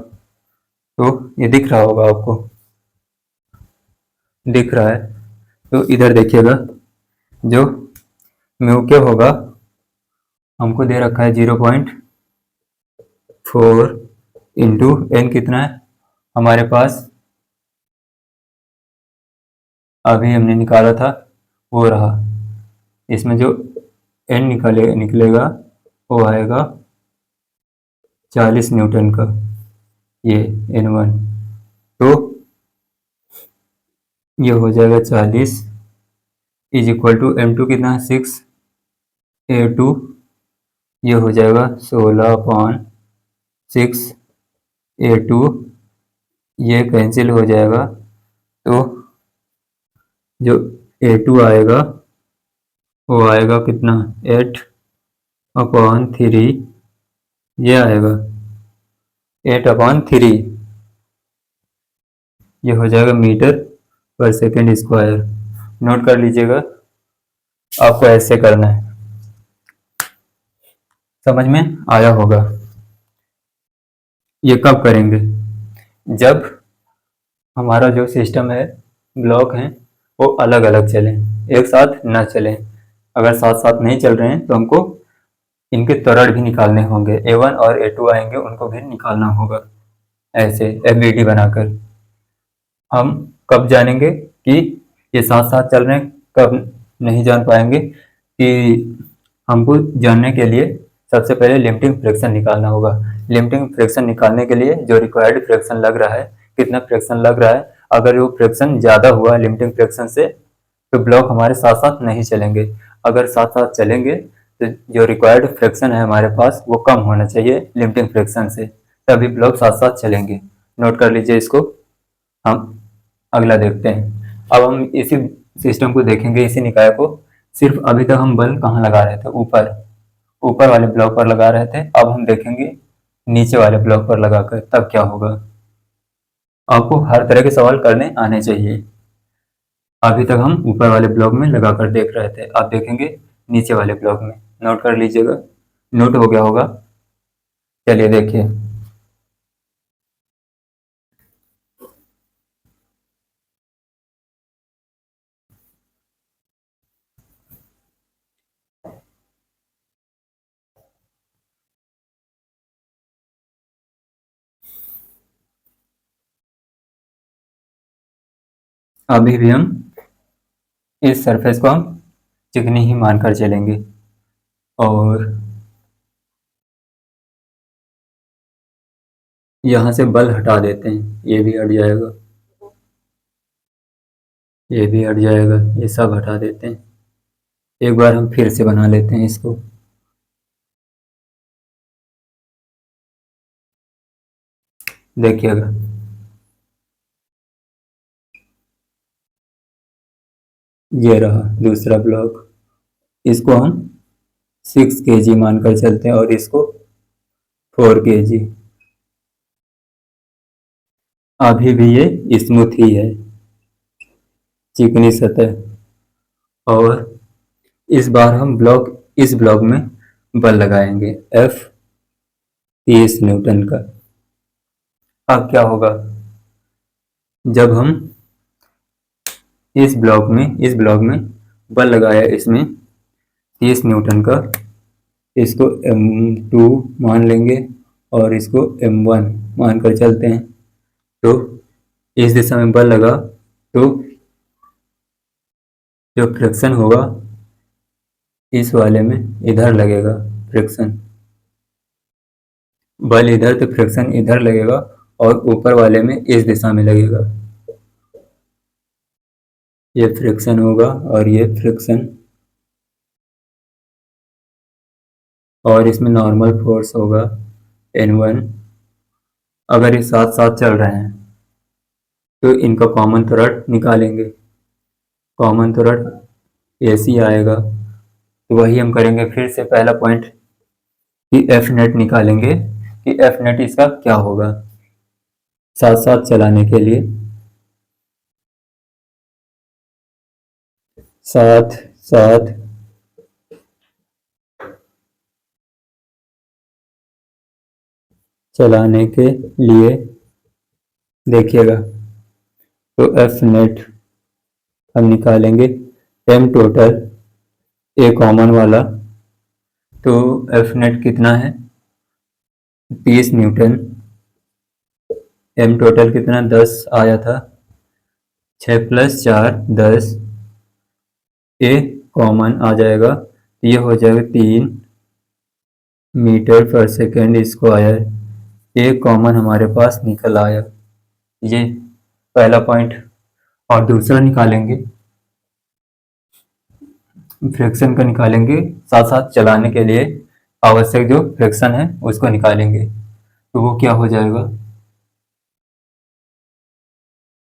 तो ये दिख रहा होगा आपको, दिख रहा है तो इधर देखिएगा, जो म्यू के होगा हमको दे रखा है 0.4 इंटू एन कितना है हमारे पास, अभी हमने निकाला था वो रहा। इसमें जो एन निकलेगा वो आएगा 40 न्यूटन का, ये N1। तो ये हो जाएगा 40 इज इक्वल टू M2 कितना है 6, A2 ये हो जाएगा 16/6 A2, ये कैंसिल हो जाएगा। तो जो A2 आएगा वो आएगा कितना 8/3, ये आएगा 8/3, ये हो जाएगा मीटर पर सेकेंड स्क्वायर। नोट कर लीजिएगा, आपको ऐसे करना है, समझ में आया होगा। ये कब करेंगे, जब हमारा जो सिस्टम है ब्लॉक हैं वो अलग अलग चलें, एक साथ ना चलें। अगर साथ साथ नहीं चल रहे हैं तो हमको इनके त्वरण भी निकालने होंगे, A1 और A2 आएंगे उनको भी निकालना होगा। ऐसे FVD बनाकर। हम कब जानेंगे कि ये साथ साथ चल रहे हैं, कब नहीं जान पाएंगे कि हमको जानने के लिए सबसे पहले लिमिटिंग फ्रैक्शन निकालना होगा। लिमिटिंग फ्रैक्शन निकालने के लिए जो रिक्वायर्ड फ्रैक्शन लग रहा है, कितना फ्रैक्शन लग रहा है, अगर वो फ्रैक्शन ज़्यादा हुआ लिमिटिंग फ्रैक्शन से तो ब्लॉक हमारे साथ साथ नहीं चलेंगे। अगर साथ साथ चलेंगे तो जो रिक्वायर्ड फ्रैक्शन है हमारे पास वो कम होना चाहिए लिमिटिंग फ्रैक्शन से, तभी ब्लॉक साथ साथ चलेंगे। नोट कर लीजिए इसको। हम अगला देखते हैं। अब हम इसी सिस्टम को देखेंगे, इसी निकाय को। सिर्फ अभी तक हम बल कहाँ लगा रहे थे, ऊपर ऊपर वाले ब्लॉक पर लगा रहे थे। अब हम देखेंगे नीचे वाले ब्लॉक पर लगाकर तब क्या होगा। आपको हर तरह के सवाल करने आने चाहिए। अभी तक हम ऊपर वाले ब्लॉक में लगाकर देख रहे थे, अब देखेंगे नीचे वाले ब्लॉक में। नोट कर लीजिएगा, नोट हो गया होगा। चलिए देखिए। अभी भी हम इस सरफेस को हम चिकनी ही मानकर चलेंगे और यहाँ से बल हटा देते हैं। ये भी हट जाएगा, ये भी हट जाएगा, ये सब हटा देते हैं। एक बार हम फिर से बना लेते हैं इसको। देखिएगा, ये रहा दूसरा ब्लॉक। इसको हम 6 kg मानकर चलते हैं और इसको 4 kg। अभी भी ये स्मूथ ही है, चिकनी सतह। और इस बार हम इस ब्लॉक में बल लगाएंगे F 30 न्यूटन का। अब क्या होगा, जब हम इस ब्लॉक में बल लगाया इसमें 30 न्यूटन का, इसको M2 मान लेंगे और इसको M1 मानकर चलते हैं। तो इस दिशा में बल लगा तो जो फ्रिक्शन होगा इस वाले में इधर लगेगा फ्रिक्शन। बल इधर तो फ्रिक्शन इधर लगेगा और ऊपर वाले में इस दिशा में लगेगा। ये फ्रिक्शन होगा और ये फ्रिक्शन, और इसमें नॉर्मल फोर्स होगा N1। अगर ये साथ साथ चल रहे हैं तो इनका कॉमन त्वरण निकालेंगे। कॉमन त्वरण ऐसे आएगा, तो वही हम करेंगे फिर से। पहला पॉइंट कि एफ नेट निकालेंगे कि एफ नेट इसका क्या होगा साथ साथ चलाने के लिए। साथ साथ चलाने के लिए देखिएगा, तो एफ नेट हम निकालेंगे एम टोटल, ए कॉमन वाला। तो एफ नेट कितना है 30 न्यूटन, एम टोटल कितना 10 आया था, 6 + 4 10, ए कॉमन आ जाएगा तो ये हो जाएगा 3 मीटर पर सेकेंड स्क्वायर। ए कॉमन हमारे पास निकल आया। ये पहला पॉइंट। और दूसरा निकालेंगे, फ्रिक्शन का निकालेंगे, साथ साथ चलाने के लिए आवश्यक जो फ्रिक्शन है उसको निकालेंगे। तो वो क्या हो जाएगा,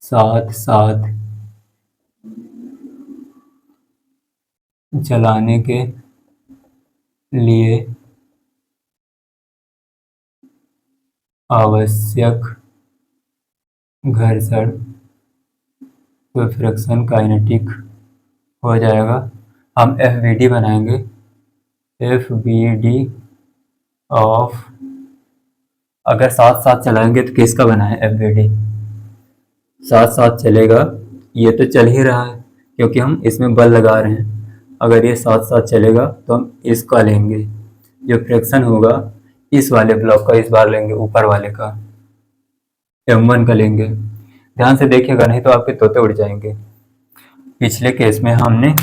साथ साथ चलाने के लिए आवश्यक घर्षण, तो फ्रिक्शन काइनेटिक हो जाएगा। हम एफ बी डी बनाएंगे, एफ बी डी ऑफ, अगर साथ साथ चलाएंगे तो किसका बना है एफ बी डी, साथ साथ चलेगा। ये तो चल ही रहा है क्योंकि हम इसमें बल लगा रहे हैं। अगर ये साथ साथ चलेगा तो हम इसका लेंगे, जो फ्रिक्शन होगा इस वाले ब्लॉक का इस बार लेंगे, ऊपर वाले का। M1 का लेंगे। ध्यान से देखिएगा, नहीं तो आपके तोते उड़ जाएंगे। पिछले केस में हमने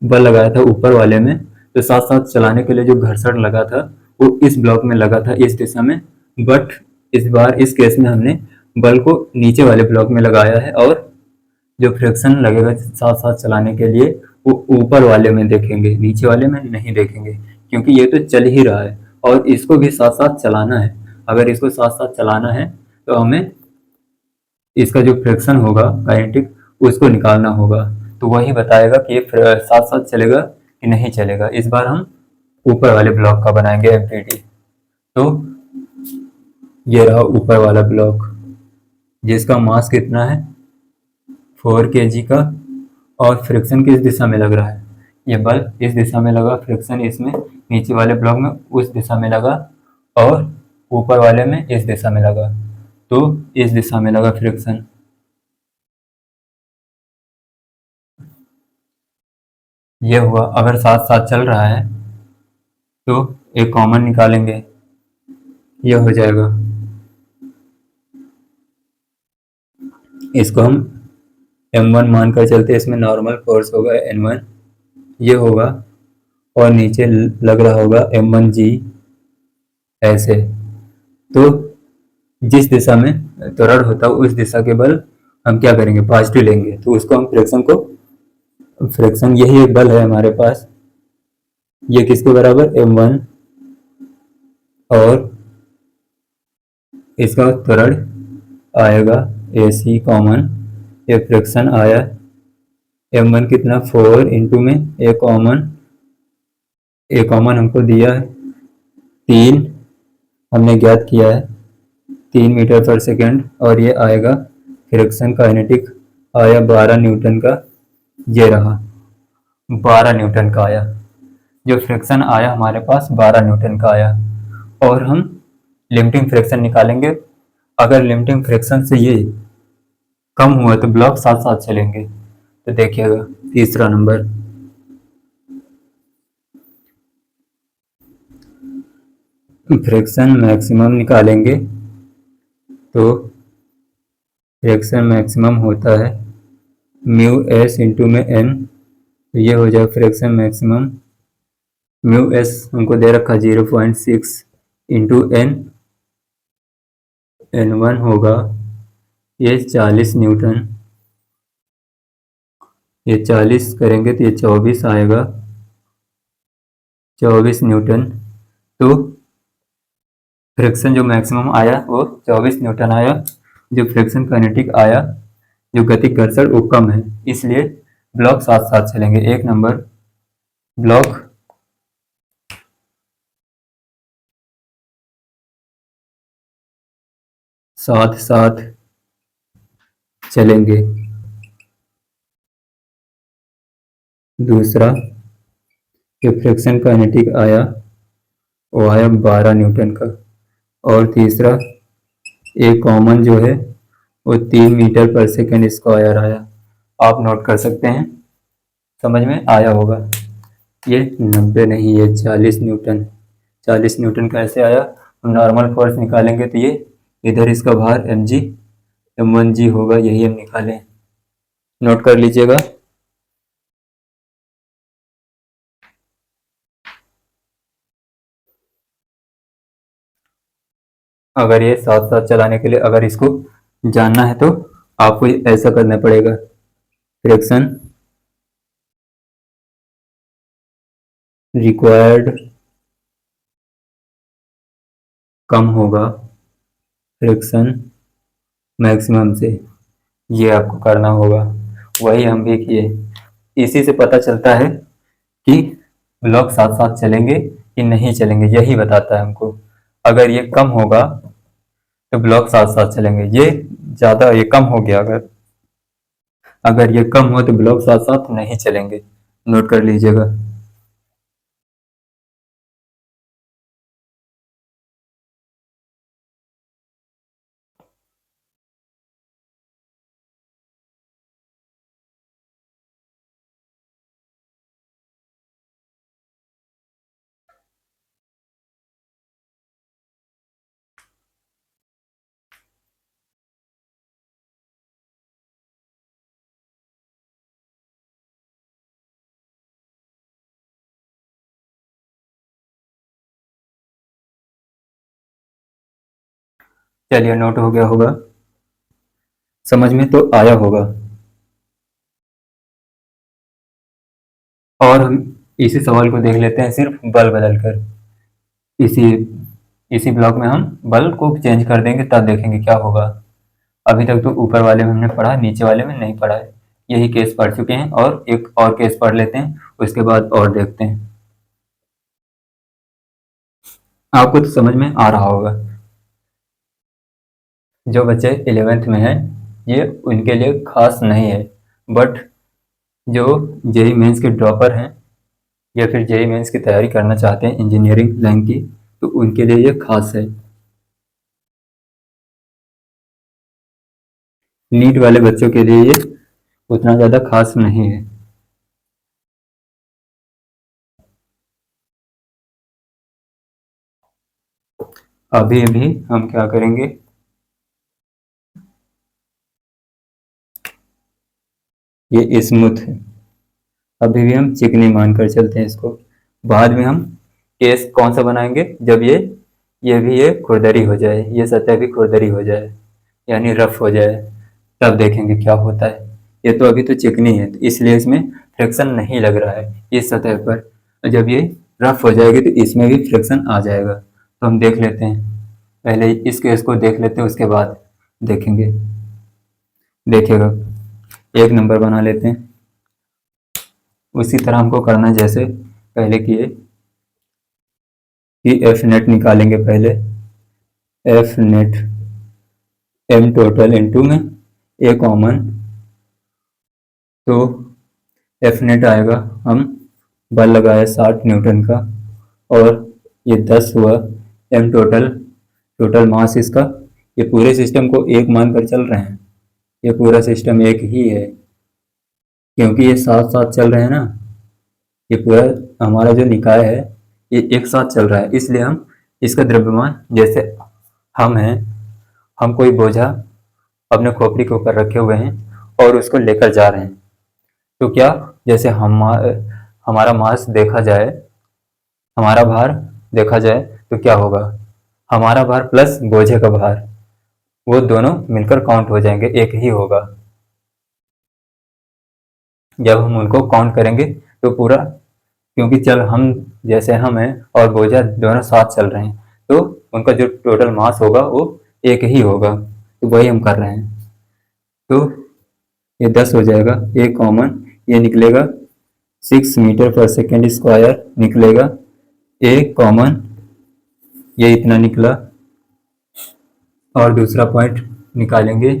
बल लगाया था ऊपर वाले में, तो साथ साथ चलाने के लिए जो घर्षण लगा था वो इस ब्लॉक में लगा था, इस दिशा में। बट इस बार इस केस में हमने बल को नीचे वाले ब्लॉक में लगाया है, और जो फ्रिक्शन लगेगा साथ साथ चलाने के लिए वो ऊपर वाले में देखेंगे, नीचे वाले में नहीं देखेंगे, क्योंकि ये तो चल ही रहा है और इसको भी साथ साथ चलाना है। अगर इसको साथ साथ चलाना है तो हमें इसका जो फ्रिक्शन होगा काइनेटिक, उसको निकालना होगा। तो वही बताएगा कि ये साथ साथ चलेगा कि नहीं चलेगा। इस बार हम ऊपर वाले ब्लॉक का बनाएंगे एमपीटी। तो ये रहा ऊपर वाला ब्लॉक, जिसका मास कितना है, 4 kg का, और फ्रिक्शन किस दिशा में लग रहा है, ये बल इस दिशा में लगा, फ्रिक्शन इसमें नीचे वाले ब्लॉक में उस दिशा में लगा, और ऊपर वाले में इस दिशा में लगा। तो इस दिशा में लगा फ्रिक्शन। ये हुआ। अगर साथ साथ चल रहा है तो एक कॉमन निकालेंगे, ये हो जाएगा। इसको हम M1 मानकर चलते, इसमें नॉर्मल फोर्स होगा N1, ये होगा, और नीचे लग रहा होगा M1G, ऐसे। तो जिस दिशा में त्वरण होता है उस दिशा के बल हम क्या करेंगे, पॉजिटिव लेंगे। तो उसको हम फ्रिक्शन को, फ्रिक्शन यही एक बल है हमारे पास, ये किसके बराबर, M1, और इसका त्वरण आएगा AC कॉमन, ये फ्रिक्शन आया M1 कितना, 4 इंटू में ए कॉमन हमको दिया है 3, हमने ज्ञात किया है 3 मीटर पर सेकेंड, और ये आएगा फ्रिक्शन काइनेटिक आया 12 न्यूटन का, ये रहा 12 न्यूटन का आया। जो फ्रिक्शन आया हमारे पास 12 न्यूटन का आया। और हम लिमिटिंग फ्रिक्शन निकालेंगे। अगर लिमिटिंग फ्रिक्शन से ये कम हुआ तो ब्लॉक साथ साथ चलेंगे। तो देखिएगा तीसरा नंबर, फ्रिक्शन मैक्सिमम निकालेंगे। तो फ्रिक्शन मैक्सिमम होता है म्यू एस इंटू में एन, तो ये हो जाए फ्रिक्शन मैक्सिमम। म्यू एस हमको दे रखा 0.6 इंटू एन, N1 होगा ये 40 न्यूटन, ये 40 करेंगे तो ये 24 आएगा, 24 न्यूटन। तो फ्रिक्शन जो मैक्सिमम आया वो 24 न्यूटन आया। जो फ्रिक्शन काइनेटिक आया, जो गतिक घर्षण वो कम है, इसलिए ब्लॉक साथ साथ चलेंगे। एक नंबर, ब्लॉक साथ साथ चलेंगे। दूसरा, जो फ्रिक्शन काइनेटिक आया वो आया 12 न्यूटन का। और तीसरा, एक कॉमन जो है वो 3 मीटर पर सेकेंड स्क्वायर आया। आप नोट कर सकते हैं, समझ में आया होगा। ये 90 नहीं, ये 40 न्यूटन। 40 न्यूटन कैसे आया, हम नॉर्मल फोर्स निकालेंगे तो ये इधर इसका भार M1G होगा, यही हम निकालें। नोट कर लीजिएगा। अगर ये साथ साथ चलाने के लिए अगर इसको जानना है तो आपको ऐसा करना पड़ेगा, फ्रिक्शन रिक्वायर्ड कम होगा फ्रिक्शन मैक्सिमम से, ये आपको करना होगा। वही हम भी किए। इसी से पता चलता है कि ब्लॉक साथ साथ चलेंगे कि नहीं चलेंगे, यही बताता है हमको। अगर ये कम होगा तो ब्लॉक साथ साथ चलेंगे, ये ज़्यादा, ये कम हो गया अगर, अगर ये कम हो तो ब्लॉक साथ साथ नहीं चलेंगे। नोट कर लीजिएगा। चलिए, नोट हो गया होगा, समझ में तो आया होगा। और हम इसी सवाल को देख लेते हैं सिर्फ बल बदल कर। इसी इसी ब्लॉक में हम बल को चेंज कर देंगे, तब देखेंगे क्या होगा। अभी तक तो ऊपर वाले में हमने पढ़ा, नीचे वाले में नहीं पढ़ा है। यही केस पढ़ चुके हैं, और एक और केस पढ़ लेते हैं, उसके बाद और देखते हैं। आपको तो समझ में आ रहा होगा। जो बच्चे 11th में हैं, ये उनके लिए खास नहीं है, बट जो जेई मेंस के ड्रॉपर हैं या फिर जेई मेंस की तैयारी करना चाहते हैं इंजीनियरिंग लाइन की, तो उनके लिए ये खास है। नीट वाले बच्चों के लिए ये उतना ज़्यादा खास नहीं है। अभी अभी हम क्या करेंगे, ये स्मूथ है, अभी भी हम चिकनी मानकर चलते हैं इसको। बाद में हम केस कौन सा बनाएंगे, जब ये भी ये खुरदरी हो जाए, ये सतह भी खुरदरी हो जाए, यानी रफ हो जाए, तब देखेंगे क्या होता है। ये तो अभी तो चिकनी है, तो इसलिए इसमें फ्रिक्शन नहीं लग रहा है इस सतह पर। जब ये रफ हो जाएगी तो इसमें भी फ्रिक्शन आ जाएगा। तो हम देख लेते हैं, पहले इस केस को देख लेते हैं, उसके बाद देखेंगे। देखिएगा, एक नंबर बना लेते हैं। उसी तरह हमको करना है जैसे पहले किए, कि एफ नेट निकालेंगे पहले। F net M total into में ए कॉमन, तो एफ नेट आएगा, हम बल लगाया 60 न्यूटन का, और ये 10 हुआ। एम टोटल, टोटल मास इसका, ये पूरे सिस्टम को एक मानकर चल रहे हैं, ये पूरा सिस्टम एक ही है, क्योंकि ये साथ साथ चल रहे हैं ना। ये पूरा हमारा जो निकाय है ये एक साथ चल रहा है, इसलिए हम इसका द्रव्यमान, जैसे हम हैं, हम कोई बोझा अपने खोपड़ी के ऊपर रखे हुए हैं और उसको लेकर जा रहे हैं, तो क्या, जैसे हमारा मास देखा जाए, हमारा भार देखा जाए, तो क्या होगा, हमारा भार प्लस बोझे का भार, वो दोनों मिलकर काउंट हो जाएंगे, एक ही होगा। जब हम उनको काउंट करेंगे तो पूरा, क्योंकि चल हम जैसे हम हैं और बोझा दोनों साथ चल रहे हैं, तो उनका जो टोटल मास होगा वो एक ही होगा, तो वही हम कर रहे हैं। तो ये 10 हो जाएगा, ए कॉमन, ये निकलेगा 6 मीटर पर सेकेंड स्क्वायर निकलेगा, ए कॉमन, ये इतना निकला। और दूसरा पॉइंट निकालेंगे,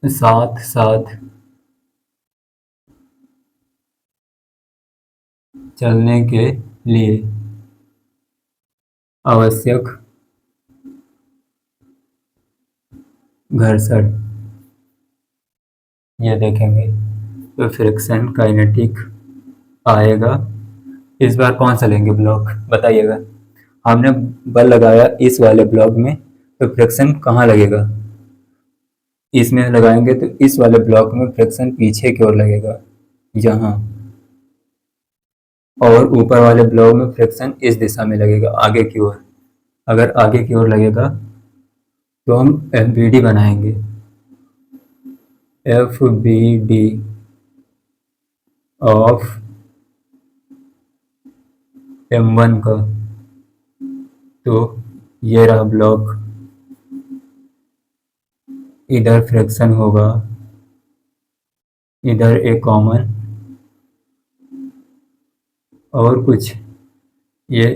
साथ साथ चलने के लिए आवश्यक घर्षण, ये देखेंगे, तो फ्रिक्शन काइनेटिक आएगा। इस बार कौन सा लेंगे ब्लॉक, बताइएगा। हमने बल लगाया इस वाले ब्लॉक में, तो फ्रिक्शन कहाँ लगेगा, इसमें लगाएंगे तो इस वाले ब्लॉक में फ्रिक्शन पीछे की ओर लगेगा, यहाँ। और ऊपर वाले ब्लॉक में फ्रिक्शन इस दिशा में लगेगा, आगे की ओर। अगर आगे की ओर लगेगा तो हम एफ बी डी बनाएंगे, F B D of M1 का, तो ये रहा ब्लॉक, इधर फ्रिक्शन होगा, इधर एक कॉमन, और कुछ, ये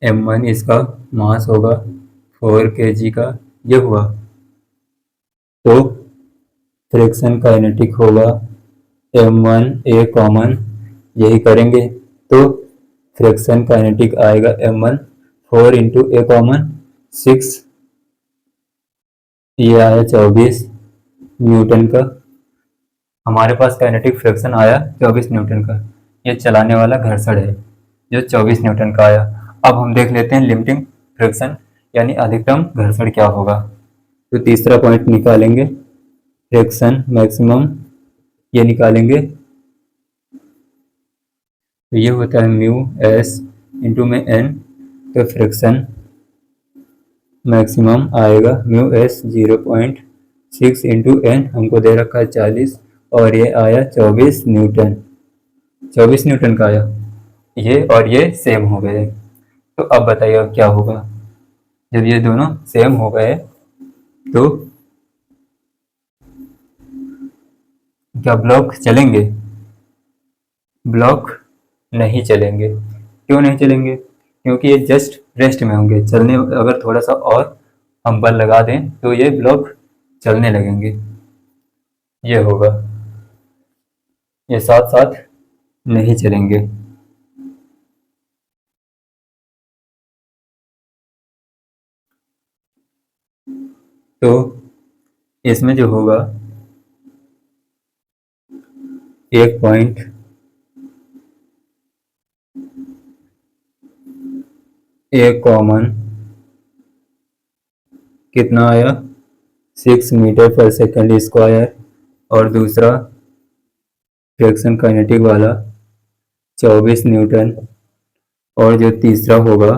M1 इसका मास होगा 4 kg का, ये हुआ। तो फ्रिक्शन काइनेटिक होगा M1 ए कॉमन, यही करेंगे, तो फ्रिक्शन काइनेटिक आएगा M1 4 इंटू ए कॉमन 6, ये आया 24 न्यूटन का। हमारे पास काइनेटिक फ्रिक्शन आया 24 न्यूटन का, ये चलाने वाला घर्षण है जो 24 न्यूटन का आया। अब हम देख लेते हैं लिमिटिंग फ्रिक्शन, यानी अधिकतम घर्षण क्या होगा। तो तीसरा पॉइंट निकालेंगे, फ्रिक्शन मैक्सिमम, ये निकालेंगे, तो ये होता है म्यू एस इंटू में n, तो फ्रिक्शन मैक्सिमम आएगा म्यू एस 0.6 इंटू एन, हमको दे रखा है 40 और ये आया 24 न्यूटन। 24 न्यूटन का आया, ये और ये सेम हो गए। तो अब बताइए अब क्या होगा जब ये दोनों सेम हो गए, तो क्या ब्लॉक चलेंगे? ब्लॉक नहीं चलेंगे। क्यों नहीं चलेंगे? क्योंकि ये जस्ट रेस्ट में होंगे। चलने अगर थोड़ा सा और हम बल लगा दें तो ये ब्लॉक चलने लगेंगे। ये होगा, ये साथ साथ नहीं चलेंगे। तो इसमें जो होगा एक पॉइंट एक कॉमन कितना आया 6 मीटर पर सेकंड स्क्वायर, और दूसरा फ्रिक्शन काइनेटिक वाला 24 न्यूटन, और जो तीसरा होगा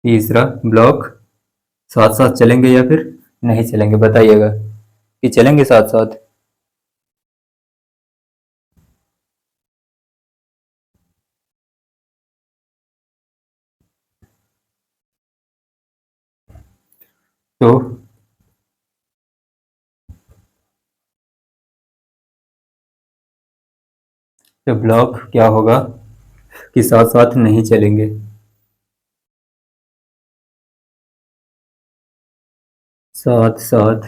तीसरा ब्लॉक साथ साथ चलेंगे या फिर नहीं चलेंगे? बताइएगा कि चलेंगे साथ साथ। तो ब्लॉक क्या होगा कि साथ साथ नहीं चलेंगे। साथ साथ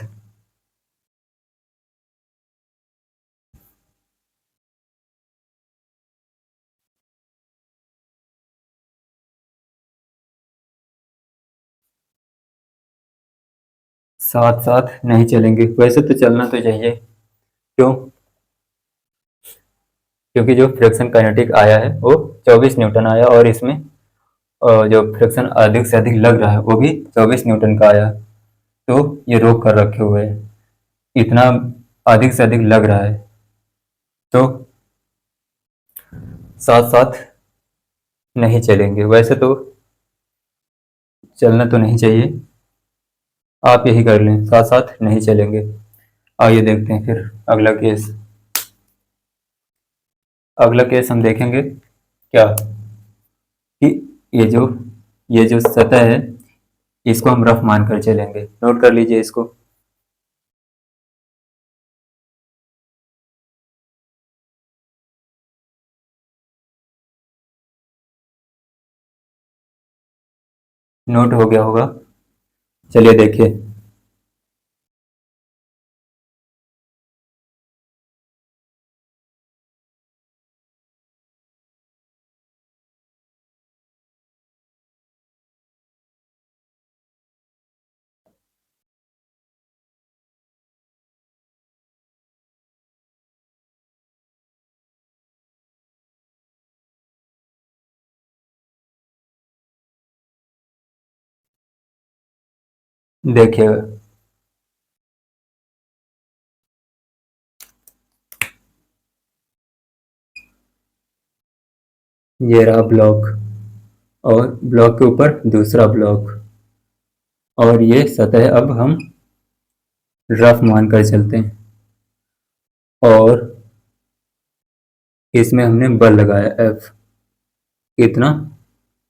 साथ साथ नहीं चलेंगे। वैसे तो चलना तो चाहिए। क्यों? क्योंकि जो फ्रिक्शन काइनेटिक आया है वो 24 न्यूटन आया, और इसमें जो फ्रिक्शन अधिक से अधिक लग रहा है वो भी 24 न्यूटन का आया। तो ये रोक कर रखे हुए हैं, इतना अधिक से अधिक लग रहा है, तो साथ साथ नहीं चलेंगे। वैसे तो चलना तो नहीं चाहिए, आप यही कर लें, साथ साथ नहीं चलेंगे। आइए देखते हैं फिर अगला केस। अगला केस हम देखेंगे क्या, कि ये जो सतह है इसको हम रफ मान कर चलेंगे। नोट कर लीजिए इसको। नोट हो गया होगा, चलिए देखिए। देखिए ये रहा ब्लॉक, और ब्लॉक के ऊपर दूसरा ब्लॉक, और ये सतह अब हम रफ मान कर चलते हैं। और इसमें हमने बल लगाया एफ, कितना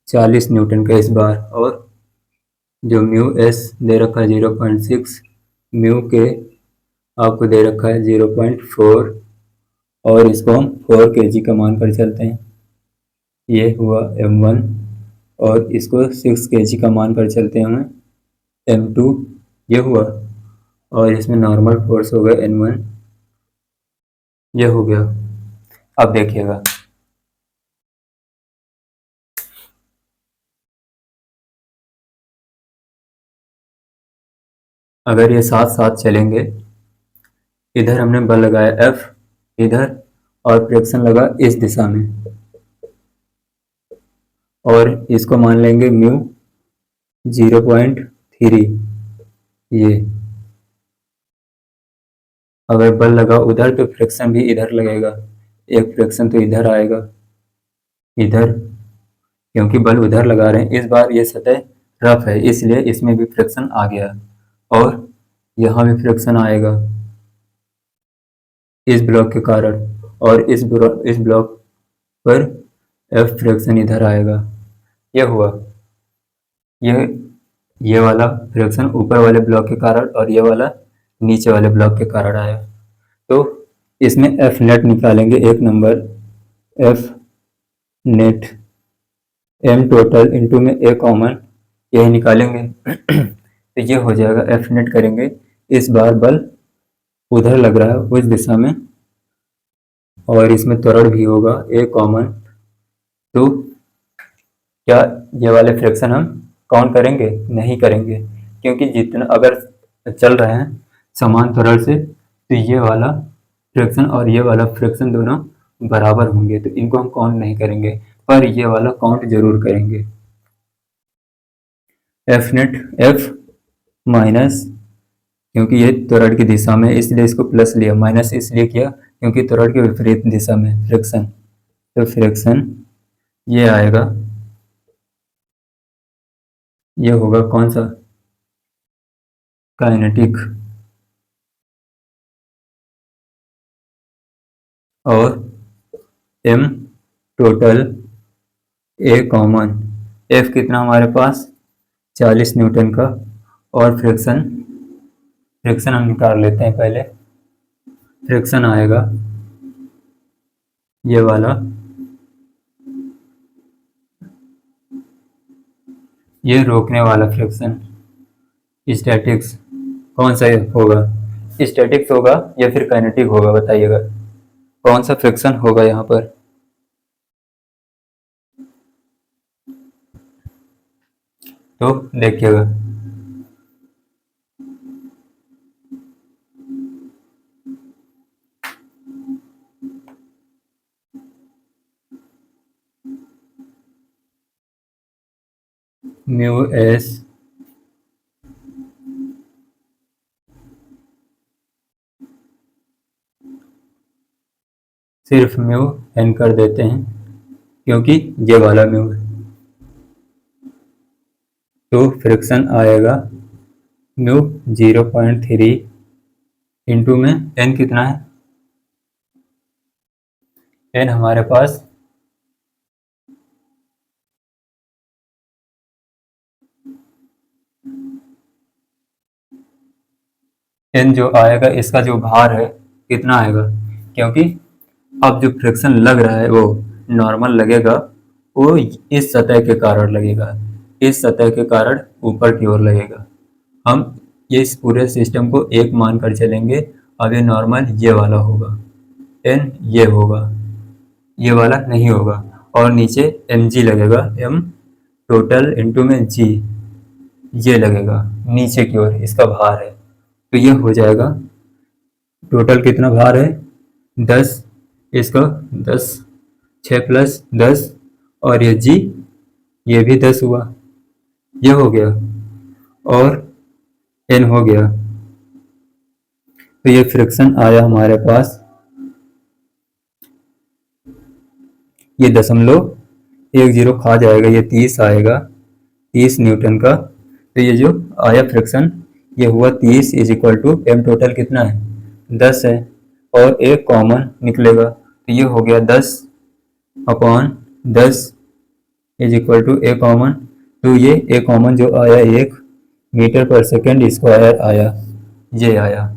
40 न्यूटन का इस बार, और जो म्यू एस दे रखा है 0.6, म्यू के आपको दे रखा है 0.4, और इसको हम 4 kg का मान कर चलते हैं। ये हुआ m1, और इसको 6 kg का मान कर चलते हैं हमें m2, ये हुआ, और इसमें नॉर्मल फोर्स होगा n1, ये हो गया। अब देखिएगा, अगर ये साथ साथ चलेंगे, इधर हमने बल लगाया F इधर, और फ्रिक्शन लगा इस दिशा में, और इसको मान लेंगे म्यू 3। ये अगर बल लगा उधर तो फ्रिक्शन भी इधर लगेगा, एक फ्रिक्शन तो इधर आएगा, इधर, क्योंकि बल उधर लगा रहे हैं। इस बार ये सतह रफ है इसलिए इसमें भी फ्रिक्शन आ गया, और यहाँ भी फ्रिक्शन आएगा इस ब्लॉक के कारण, और इस ब्लॉक पर एफ फ्रिक्शन इधर आएगा। ये हुआ, ये ये वाला फ्रिक्शन ऊपर वाले ब्लॉक के कारण और ये वाला नीचे वाले ब्लॉक के कारण आया। तो इसमें एफ नेट निकालेंगे, एक number F net M total into में ए कॉमन, यही निकालेंगे। तो ये हो जाएगा, एफ नेट करेंगे, इस बार बल उधर लग रहा है उस दिशा में, और इसमें त्वरण भी होगा ए कॉमन। तो क्या ये वाले फ्रिक्शन हम काउंट करेंगे? नहीं करेंगे, क्योंकि जितना अगर चल रहे हैं समान त्वरण से तो ये वाला फ्रिक्शन और ये वाला फ्रिक्शन दोनों बराबर होंगे, तो इनको हम काउंट नहीं करेंगे, पर ये वाला काउंट जरूर करेंगे। एफ नेट एफ माइनस, क्योंकि ये त्वरण की दिशा में इसलिए इसको प्लस लिया, माइनस इसलिए किया क्योंकि त्वरण के विपरीत दिशा में फ्रिक्शन, तो फ्रिक्शन ये आएगा, ये होगा कौन सा? काइनेटिक। और M total A common, F कितना हमारे पास 40 न्यूटन का, और फ्रिक्शन फ्रिक्शन हम निकाल लेते हैं पहले। फ्रिक्शन आएगा ये वाला, ये रोकने वाला फ्रिक्शन, स्टैटिक्स कौन सा होगा? स्टैटिक्स होगा या फिर काइनेटिक होगा, बताइएगा कौन सा फ्रिक्शन होगा यहाँ पर? तो देखिएगा, म्यू एस सिर्फ म्यू एन कर देते हैं क्योंकि ये वाला म्यू है, तो फ्रिक्शन आएगा म्यू 0.3 इंटू में एन कितना है? एन हमारे पास एन जो आएगा, इसका जो भार है कितना आएगा, क्योंकि अब जो फ्रिक्शन लग रहा है वो नॉर्मल लगेगा, वो इस सतह के कारण लगेगा, इस सतह के कारण ऊपर की ओर लगेगा। हम ये इस पूरे सिस्टम को एक मान कर चलेंगे। अब ये नॉर्मल ये वाला होगा, एन ये होगा, ये वाला नहीं होगा, और नीचे एम जी लगेगा, एम टोटल इंटू में जी, ये लगेगा नीचे की ओर, इसका भार है। तो ये हो जाएगा, टोटल कितना भार है 10, इसका 10, 6 प्लस 10, और ये जी ये भी 10 हुआ, ये हो गया, और एन हो गया। तो ये फ्रिक्शन आया हमारे पास, ये 0.10 खा जाएगा, ये 30 आएगा, 30 न्यूटन का। तो ये जो आया फ्रिक्शन ये हुआ 30 is equal to M total कितना है 10 है, और एक कॉमन निकलेगा, तो ये हो गया 10/10 is equal to A common. तो ये ए कॉमन जो आया 1 मीटर पर सेकेंड स्क्वायर आया, ये आया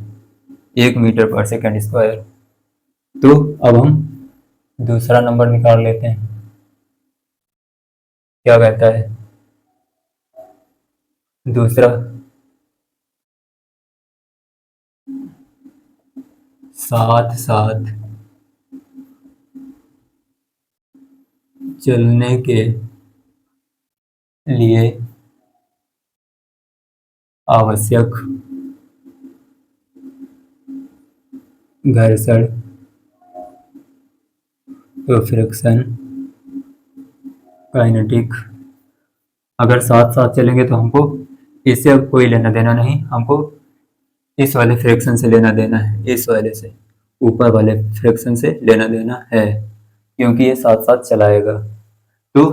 1 मीटर पर सेकेंड स्क्वायर। तो अब हम दूसरा नंबर निकाल लेते हैं, क्या कहता है दूसरा? 7 चलने के लिए आवश्यक घर्षण तो फ्रिक्शन काइनेटिक। अगर साथ साथ चलेंगे तो हमको इससे अब कोई लेना देना नहीं, हमको इस वाले फ्रैक्शन से लेना देना है, इस वाले से, ऊपर वाले फ्रैक्शन से लेना देना है, क्योंकि ये साथ साथ चलाएगा। तो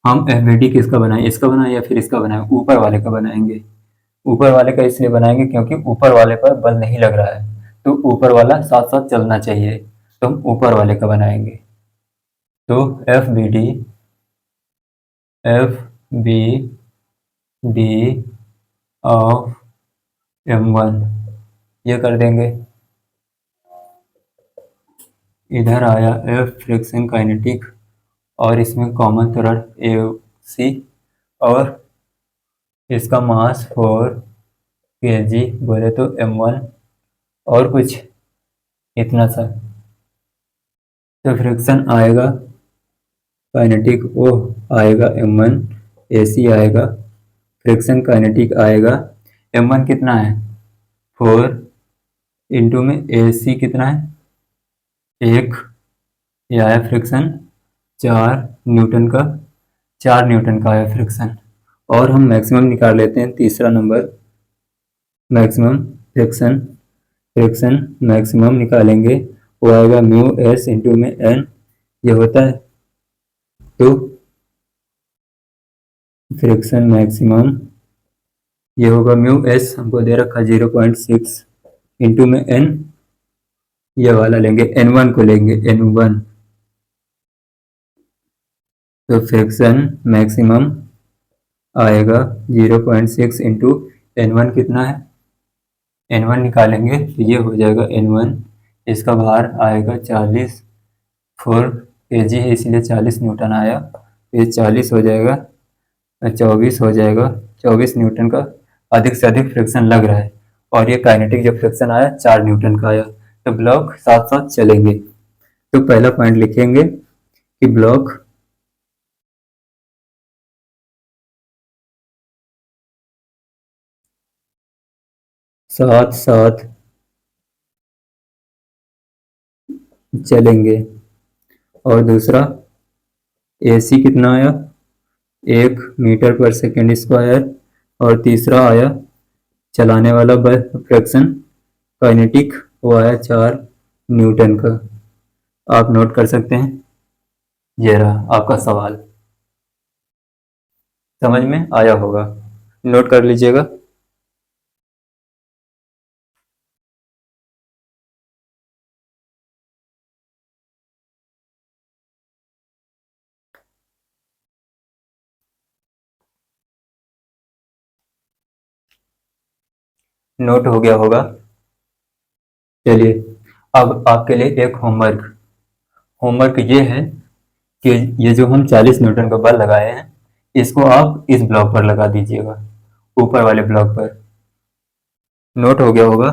हम एफ किसका बनाएं, इसका बनाएं या फिर इसका बनाएं? ऊपर वाले का बनाएंगे। ऊपर वाले का इसलिए बनाएंगे क्योंकि ऊपर वाले पर बल नहीं लग रहा है, तो ऊपर वाला साथ साथ चलना चाहिए, तो हम ऊपर वाले का बनाएंगे। तो एफ बी ऑफ m1 ये कर देंगे। इधर आया एफ फ्रिक्शन काइनेटिक, और इसमें कॉमन थोड़ा ए सी, और इसका मास 4 kg बोले तो m1, और कुछ इतना सा। तो फ्रिक्शन आएगा काइनेटिक वो आएगा m1, AC आएगा, फ्रिक्शन काइनेटिक आएगा। m1 कितना है 4, इंटू में AC कितना है 1, ये आया फ्रिक्शन 4 न्यूटन का, 4 न्यूटन का आया फ्रिक्शन। और हम मैक्सिमम निकाल लेते हैं, तीसरा number maximum friction, friction maximum निकालेंगे, वो आएगा म्यू एस इंटू में एन, ये होता है। तो फ्रिक्शन मैक्सिमम ये होगा म्यू एस, हमको दे रखा 0.6 इंटू में एन, ये वाला लेंगे, n1 को लेंगे n1। तो फ्रिक्शन मैक्सिमम आएगा 0.6 इंटू n1 कितना है, n1 निकालेंगे तो ये हो जाएगा n1, इसका भार आएगा 40, 4 kg है इसलिए 40 न्यूटन आया, ये 40 हो जाएगा, 24 हो जाएगा, 24 न्यूटन का अधिक से अधिक फ्रिक्शन लग रहा है। और ये काइनेटिक जो फ्रिक्शन आया 4 न्यूटन का आया, तो ब्लॉक साथ साथ चलेंगे। तो पहला पॉइंट लिखेंगे कि ब्लॉक साथ साथ चलेंगे। और दूसरा AC कितना आया 1 मीटर पर सेकेंड स्क्वायर, और तीसरा आया चलाने वाला बल फ्रिक्शन काइनेटिक, वो आया 4 न्यूटन का। आप नोट कर सकते हैं, ये रहा आपका सवाल, समझ में आया होगा, नोट कर लीजिएगा। नोट हो गया होगा। चलिए अब आपके लिए एक होमवर्क, होमवर्क ये है कि ये जो हम 40 न्यूटन का बल लगाए हैं, इसको आप इस ब्लॉक पर लगा दीजिएगा, ऊपर वाले ब्लॉक पर। नोट हो गया होगा।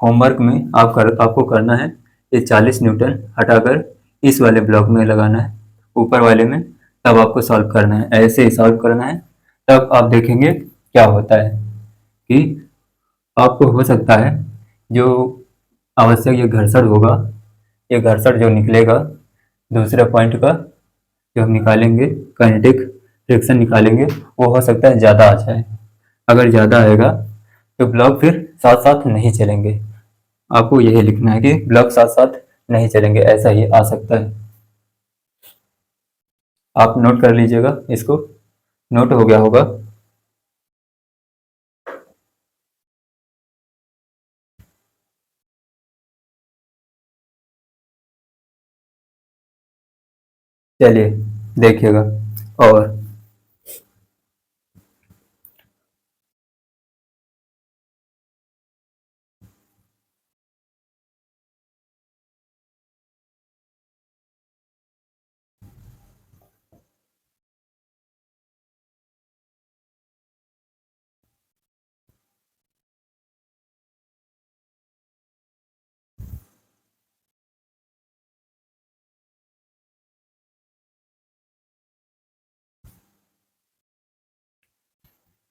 होमवर्क में आपको करना है ये 40 न्यूटन हटाकर इस वाले ब्लॉक में लगाना है, ऊपर वाले में, तब आपको सॉल्व करना है, ऐसे ही सॉल्व करना है। तब आप देखेंगे क्या होता है कि आपको हो सकता है जो आवश्यक ये घर्षण होगा, ये घर्षण जो निकलेगा दूसरे पॉइंट का, जो हम निकालेंगे काइनेटिक फ्रिक्शन निकालेंगे, वो हो सकता है ज़्यादा आ जाए। अगर ज़्यादा आएगा तो ब्लॉक फिर साथ साथ नहीं चलेंगे। आपको यही लिखना है कि ब्लॉक साथ साथ नहीं चलेंगे, ऐसा ही आ सकता है। आप नोट कर लीजिएगा इसको, नोट हो गया होगा। चलिए देखिएगा। और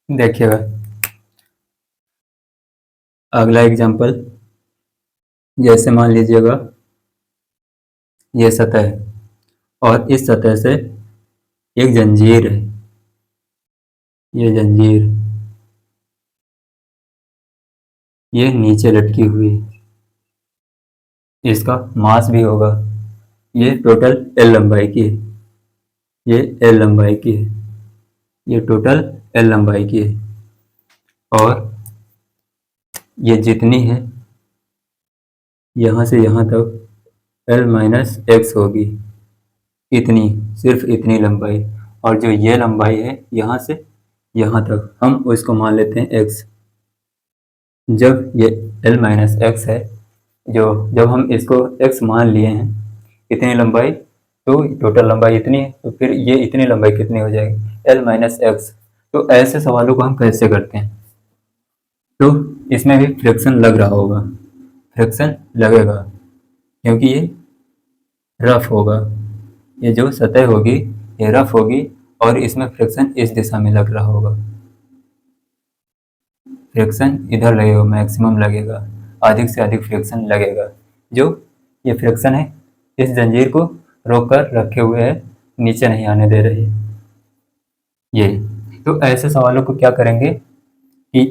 देखिएगा अगला एग्जांपल, जैसे मान लीजिएगा ये सतह है, और इस सतह से एक जंजीर है, ये जंजीर, ये नीचे लटकी हुई, इसका मास भी होगा। ये टोटल एल लंबाई की है, ये एल लंबाई की है, ये टोटल एल लंबाई की है। और ये जितनी है यहाँ से यहाँ तक एल माइनस एक्स होगी, इतनी, सिर्फ इतनी लंबाई। और जो ये लंबाई है यहाँ से यहाँ तक, हम उसको मान लेते हैं एक्स। जब ये एल माइनस एक्स है, जब हम इसको एक्स मान लिए हैं, इतनी लंबाई, तो टोटल लंबाई इतनी है, तो फिर ये इतनी लंबाई कितनी हो जाएगी, एल माइनस एक्स। तो ऐसे सवालों को हम कैसे करते हैं, तो इसमें भी फ्रिक्शन लग रहा होगा, फ्रिक्शन लगेगा, क्योंकि ये रफ होगा, ये जो सतह होगी ये रफ होगी, और इसमें फ्रिक्शन इस दिशा में लग रहा होगा। फ्रिक्शन इधर लगेगा, मैक्सिमम लगेगा, अधिक से अधिक फ्रिक्शन लगेगा। जो ये फ्रिक्शन है इस जंजीर को रोक कर रखे हुए है, नीचे नहीं आने दे रही। ये तो ऐसे सवालों को क्या करेंगे कि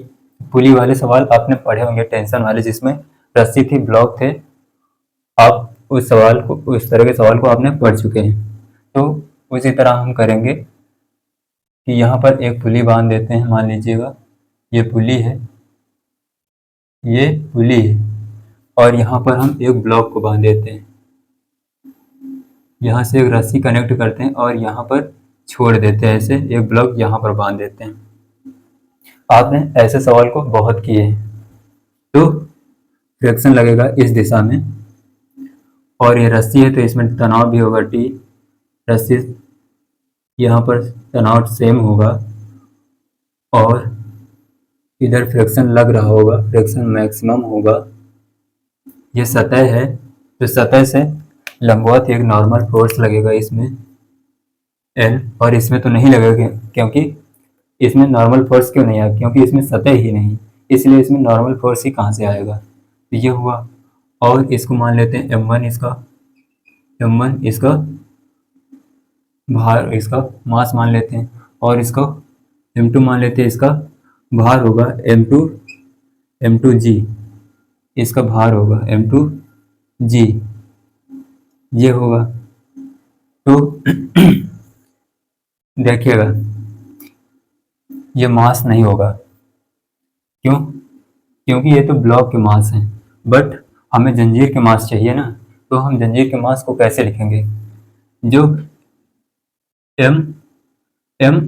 पुली वाले सवाल आपने पढ़े होंगे, टेंशन वाले, जिसमें रस्सी थी, ब्लॉक थे, आप उस सवाल को, उस तरह के सवाल को आपने पढ़ चुके हैं। तो उसी तरह हम करेंगे कि यहाँ पर एक पुली बांध देते हैं, मान लीजिएगा ये पुली है, ये पुली है, और यहाँ पर हम एक ब्लॉक को बांध देते हैं, यहाँ से एक रस्सी कनेक्ट करते हैं और यहाँ पर छोड़ देते हैं, ऐसे एक ब्लॉक यहाँ पर बांध देते हैं। आपने ऐसे सवाल को बहुत किए हैं। तो फ्रिक्शन लगेगा इस दिशा में, और ये रस्सी है तो इसमें तनाव भी होगा टी, रस्सी यहाँ पर तनाव सेम होगा, और इधर फ्रिक्शन लग रहा होगा, फ्रिक्शन मैक्सिमम होगा। ये सतह है, तो सतह से लंबवत एक नॉर्मल फोर्स लगेगा इसमें एल, और इसमें तो नहीं लगेगा, क्योंकि इसमें नॉर्मल फोर्स क्यों नहीं आएगा, क्योंकि इसमें सतह ही नहीं, इसलिए इसमें नॉर्मल फोर्स ही कहाँ से आएगा। तो ये हुआ, और इसको मान लेते हैं m1, इसका भार, इसका मास मान लेते हैं, और इसको m2 मान लेते हैं, इसका भार होगा m2g, इसका भार होगा m2g, ये होगा। तो देखिएगा ये मास नहीं होगा, क्यों, क्योंकि ये तो ब्लॉक के मास हैं, बट हमें जंजीर के मास चाहिए ना। तो हम जंजीर के मास को कैसे लिखेंगे, जो m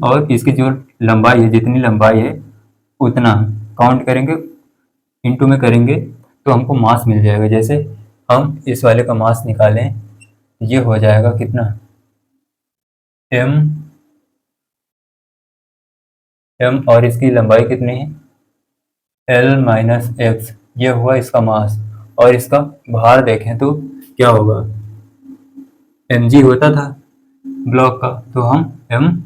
और इसकी जो लंबाई है, जितनी लंबाई है उतना काउंट करेंगे, इंटू में करेंगे, तो हमको मास मिल जाएगा। जैसे हम इस वाले का मास निकालें, ये हो जाएगा कितना, m और इसकी लंबाई कितनी है, l माइनस एक्स, ये हुआ इसका मास। और इसका भार देखें तो क्या होगा, mg होता था ब्लॉक का, तो हम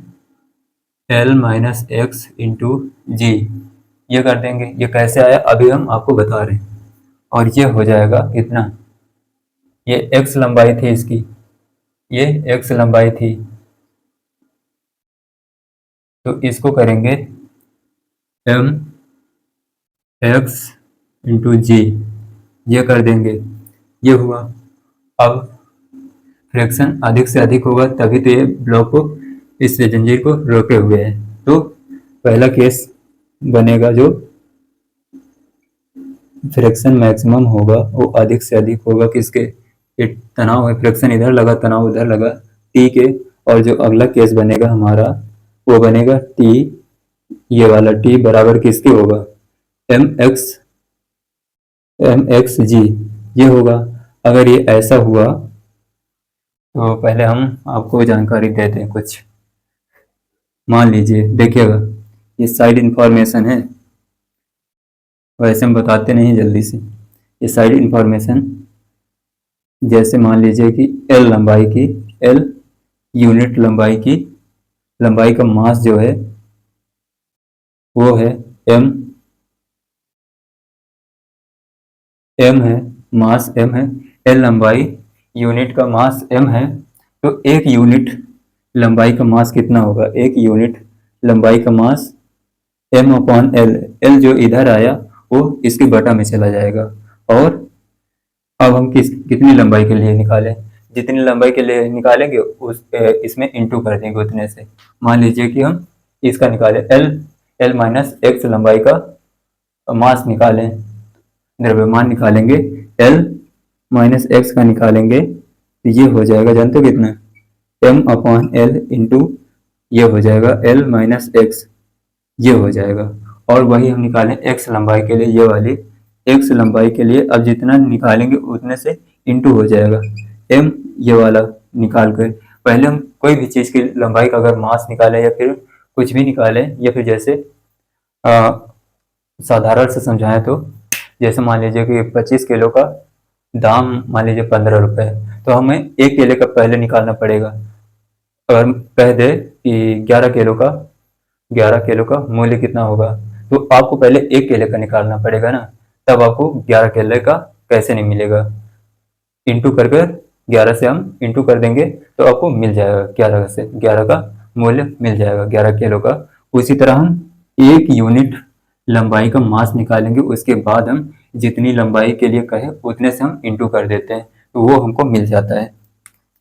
l माइनस एक्स इंटू जी ये कर देंगे। ये कैसे आया अभी हम आपको बता रहे हैं। और ये हो जाएगा कितना, ये x लंबाई थी इसकी, ये x लंबाई थी, तो इसको करेंगे m x इंटू जी, ये कर देंगे, ये हुआ। अब फ्रैक्शन अधिक से अधिक होगा, तभी तो ये ब्लॉक को, इस जंजीर को रोके हुए है। तो पहला केस बनेगा, जो फ्रैक्शन मैक्सिमम होगा वो अधिक से अधिक होगा किसके, ये तनाव है, फ्रैक्शन इधर लगा, तनाव उधर लगा, टी के। और जो अगला केस बनेगा हमारा, वो बनेगा टी, ये वाला टी बराबर किसके होगा, एम एक्स जी, ये होगा। अगर ये ऐसा हुआ तो पहले हम आपको जानकारी देते हैं कुछ। मान लीजिए, देखिएगा ये साइड इंफॉर्मेशन है, वैसे हम बताते नहीं जल्दी से। ये साइड इंफॉर्मेशन, जैसे मान लीजिए कि एल लंबाई की, एल यूनिट लंबाई का मास जो है वो है एम है, मास एम है, एल लंबाई, यूनिट का मास एम है, तो एक यूनिट लंबाई का मास कितना होगा, एक यूनिट लंबाई का मास m अपॉन एल, एल जो इधर आया वो इसके बटा में चला जाएगा। और अब हम कितनी लंबाई के लिए निकालें, जितनी लंबाई के लिए निकालेंगे इसमें इंटू कर देंगे उतने से। मान लीजिए कि हम इसका निकालें एल माइनस एक्स लंबाई का मास निकालें, द्रव्यमान निकालेंगे, एल माइनस एक्स का निकालेंगे तो ये हो जाएगा, जानते हो कितना, एम अपॉन एल इंटू ये हो जाएगा एल माइनस एक्स, ये हो जाएगा। और वही हम निकालें एक्स लंबाई के लिए, ये वाली एक्स लंबाई के लिए अब जितना निकालेंगे उतने से इंटू हो जाएगा एम, ये वाला निकाल कर। पहले हम कोई भी चीज़ की लंबाई का अगर मास निकालें या फिर कुछ भी निकालें, या फिर जैसे साधारण से समझाएं तो जैसे मान लीजिए कि 25 किलो का दाम मान लीजिए 15 रुपये है, तो हमें एक केले का पहले निकालना पड़ेगा। अगर कह दे कि 11 किलो का मूल्य कितना होगा, तो आपको पहले एक केले का निकालना पड़ेगा ना, तब आपको 11 केले का कैसे नहीं मिलेगा। इंटू कर कर 11 से हम इंटू कर देंगे तो आपको मिल जाएगा 11 का मूल्य मिल जाएगा 11 किलो का। उसी तरह हम एक यूनिट लंबाई का मास निकालेंगे, उसके बाद हम जितनी लंबाई के लिए कहे उतने से हम इंटू कर देते हैं तो वो हमको मिल जाता है।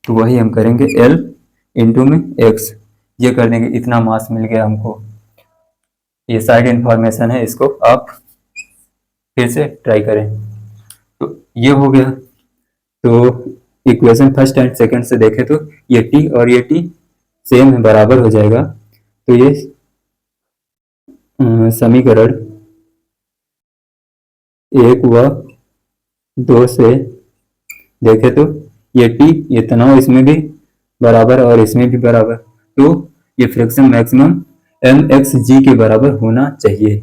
तो वही हम करेंगे एल इंटू में एक्स, ये कर देंगे, इतना मास मिल गया हमको। ये साइड इंफॉर्मेशन है, इसको आप फिर से ट्राई करें। तो ये हो गया। तो इक्वेशन फर्स्ट एंड सेकंड से देखें तो ये टी और ये टी सेम है, बराबर हो जाएगा। तो ये समीकरण 1 व 2 से देखें तो ये टी, ये तनाव इसमें भी बराबर और इसमें भी बराबर, तो ये friction maximum M X G के बराबर होना चाहिए।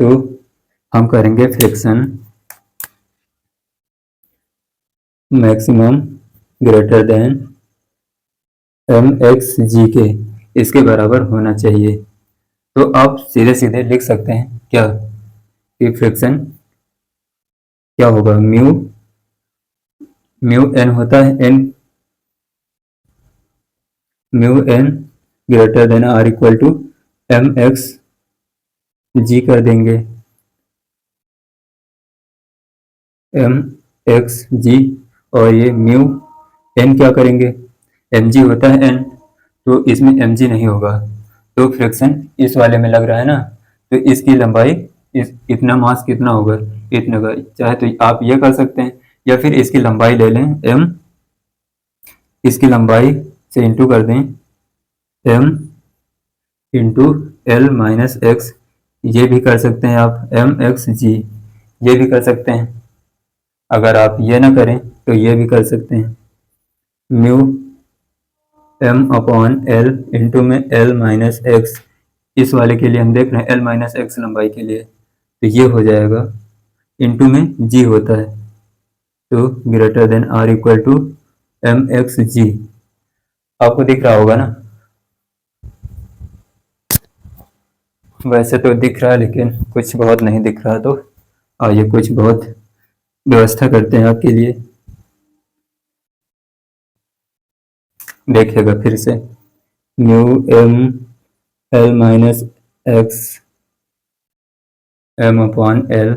तो हम करेंगे friction maximum greater than M X G के, इसके बराबर होना चाहिए। तो आप सीधे सीधे लिख सकते हैं क्या कि फ्रिक्शन क्या होगा, म्यू एन होता है, mu N greater than or equal to M X G कर देंगे, एम एक्स जी। और ये म्यू एन क्या करेंगे, एम जी होता है एन, तो इसमें एम जी नहीं होगा, तो फ्रिक्शन इस वाले में लग रहा है ना, तो इसकी लंबाई इतना मास कितना होगा, इतना का। चाहे तो आप ये कर सकते हैं या फिर इसकी लंबाई ले लें एम, इसकी लंबाई से इंटू कर दें M into L minus X, ये भी कर सकते हैं आप, एम एक्स जी, ये भी कर सकते हैं। अगर आप ये ना करें तो ये भी कर सकते हैं, mu M upon L into में एल माइनस एक्स, इस वाले के लिए हम देख रहे हैं एल माइनस एक्स लंबाई के लिए, तो ये हो जाएगा, इंटू में जी होता है, तो greater than or equal to M X G. आपको दिख रहा होगा ना, वैसे तो दिख रहा है लेकिन कुछ बहुत नहीं दिख रहा, तो आइए कुछ बहुत व्यवस्था करते हैं आपके लिए। देखिएगा फिर से, mu M L minus X M upon L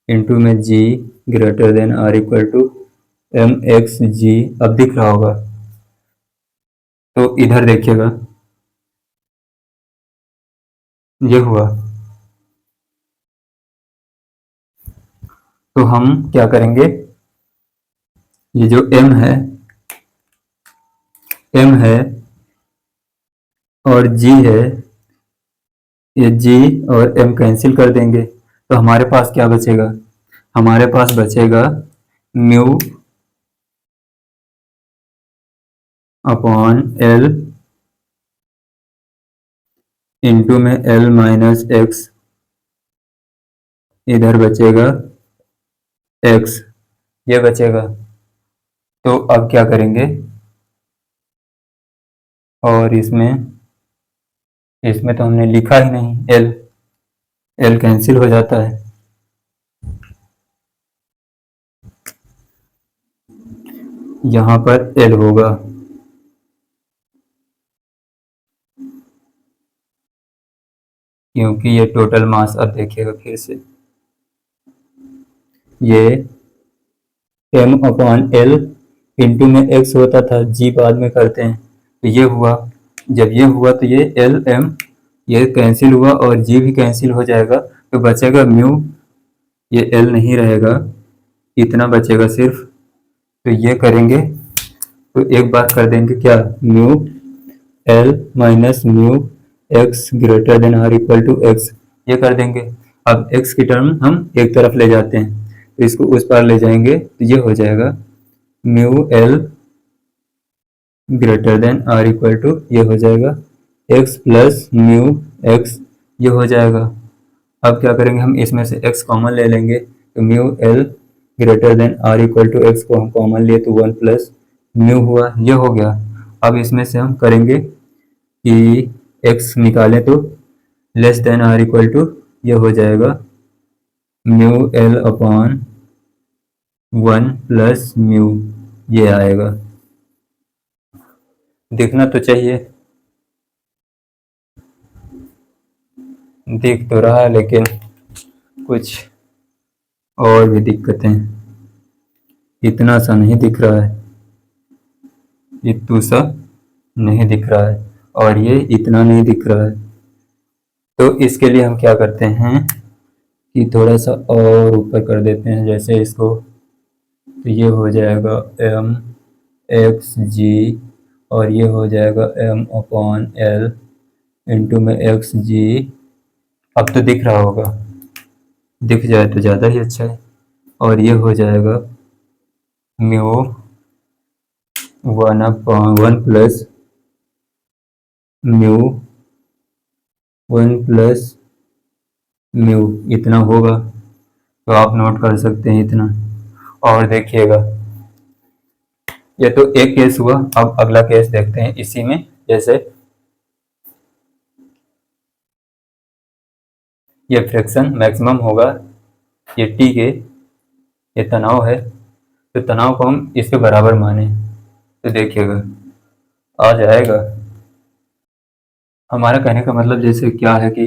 into में G greater than or equal to M X G. अब दिख रहा होगा, तो इधर देखिएगा, ये हुआ। तो हम क्या करेंगे, ये जो एम है और जी है, ये जी और एम कैंसिल कर देंगे, तो हमारे पास क्या बचेगा, हमारे पास बचेगा म्यू अपॉन एल इंटू में एल माइनस एक्स, इधर बचेगा एक्स, ये बचेगा। तो अब क्या करेंगे, और इसमें इसमें तो हमने लिखा ही नहीं, एल एल कैंसिल हो जाता है, यहाँ पर एल होगा, क्योंकि ये टोटल मास, अब देखिएगा फिर से, ये m/l इंटू में x होता था, g बाद में करते हैं, तो ये हुआ, जब ये हुआ तो ये l m ये कैंसिल हुआ और g भी कैंसिल हो जाएगा, तो बचेगा म्यू, ये l नहीं रहेगा, इतना बचेगा सिर्फ। तो ये करेंगे तो एक बार कर देंगे क्या, mu l minus mu x greater than or equal to x, ये कर देंगे। अब x की टर्म हम एक तरफ ले जाते हैं, तो इसको उस पार ले जाएंगे, तो ये हो जाएगा mu l greater than or equal to, ये हो जाएगा x प्लस म्यू x, ये हो जाएगा। अब क्या करेंगे, हम इसमें से x कॉमन ले लेंगे, तो mu l greater than or equal to x को हम कॉमन लिए तो 1 प्लस म्यू हुआ, ये हो गया। अब इसमें से हम करेंगे कि x निकालें तो less than or equal to, ये हो जाएगा mu l upon 1 plus mu, ये आएगा। दिखना तो चाहिए, दिख तो रहा है लेकिन कुछ और भी दिक्कतें, इतना सा नहीं दिख रहा है, इतू सा नहीं दिख रहा है, और ये इतना नहीं दिख रहा है। तो इसके लिए हम क्या करते हैं कि थोड़ा सा और ऊपर कर देते हैं, जैसे इसको, तो ये हो जाएगा m x g, और ये हो जाएगा m अपॉन l इंटू में x g। अब तो दिख रहा होगा, दिख जाए तो ज़्यादा ही अच्छा है। और ये हो जाएगा mu 1 plus mu 1 plus mu, इतना होगा, तो आप नोट कर सकते हैं इतना। और देखिएगा, ये तो एक केस हुआ, अब अगला केस देखते हैं इसी में। जैसे ये फ्रिक्शन मैक्सिमम होगा, ये टी के, ये तनाव है, तो तनाव को हम इसके बराबर माने, तो देखिएगा आ जाएगा। हमारा कहने का मतलब जैसे क्या है कि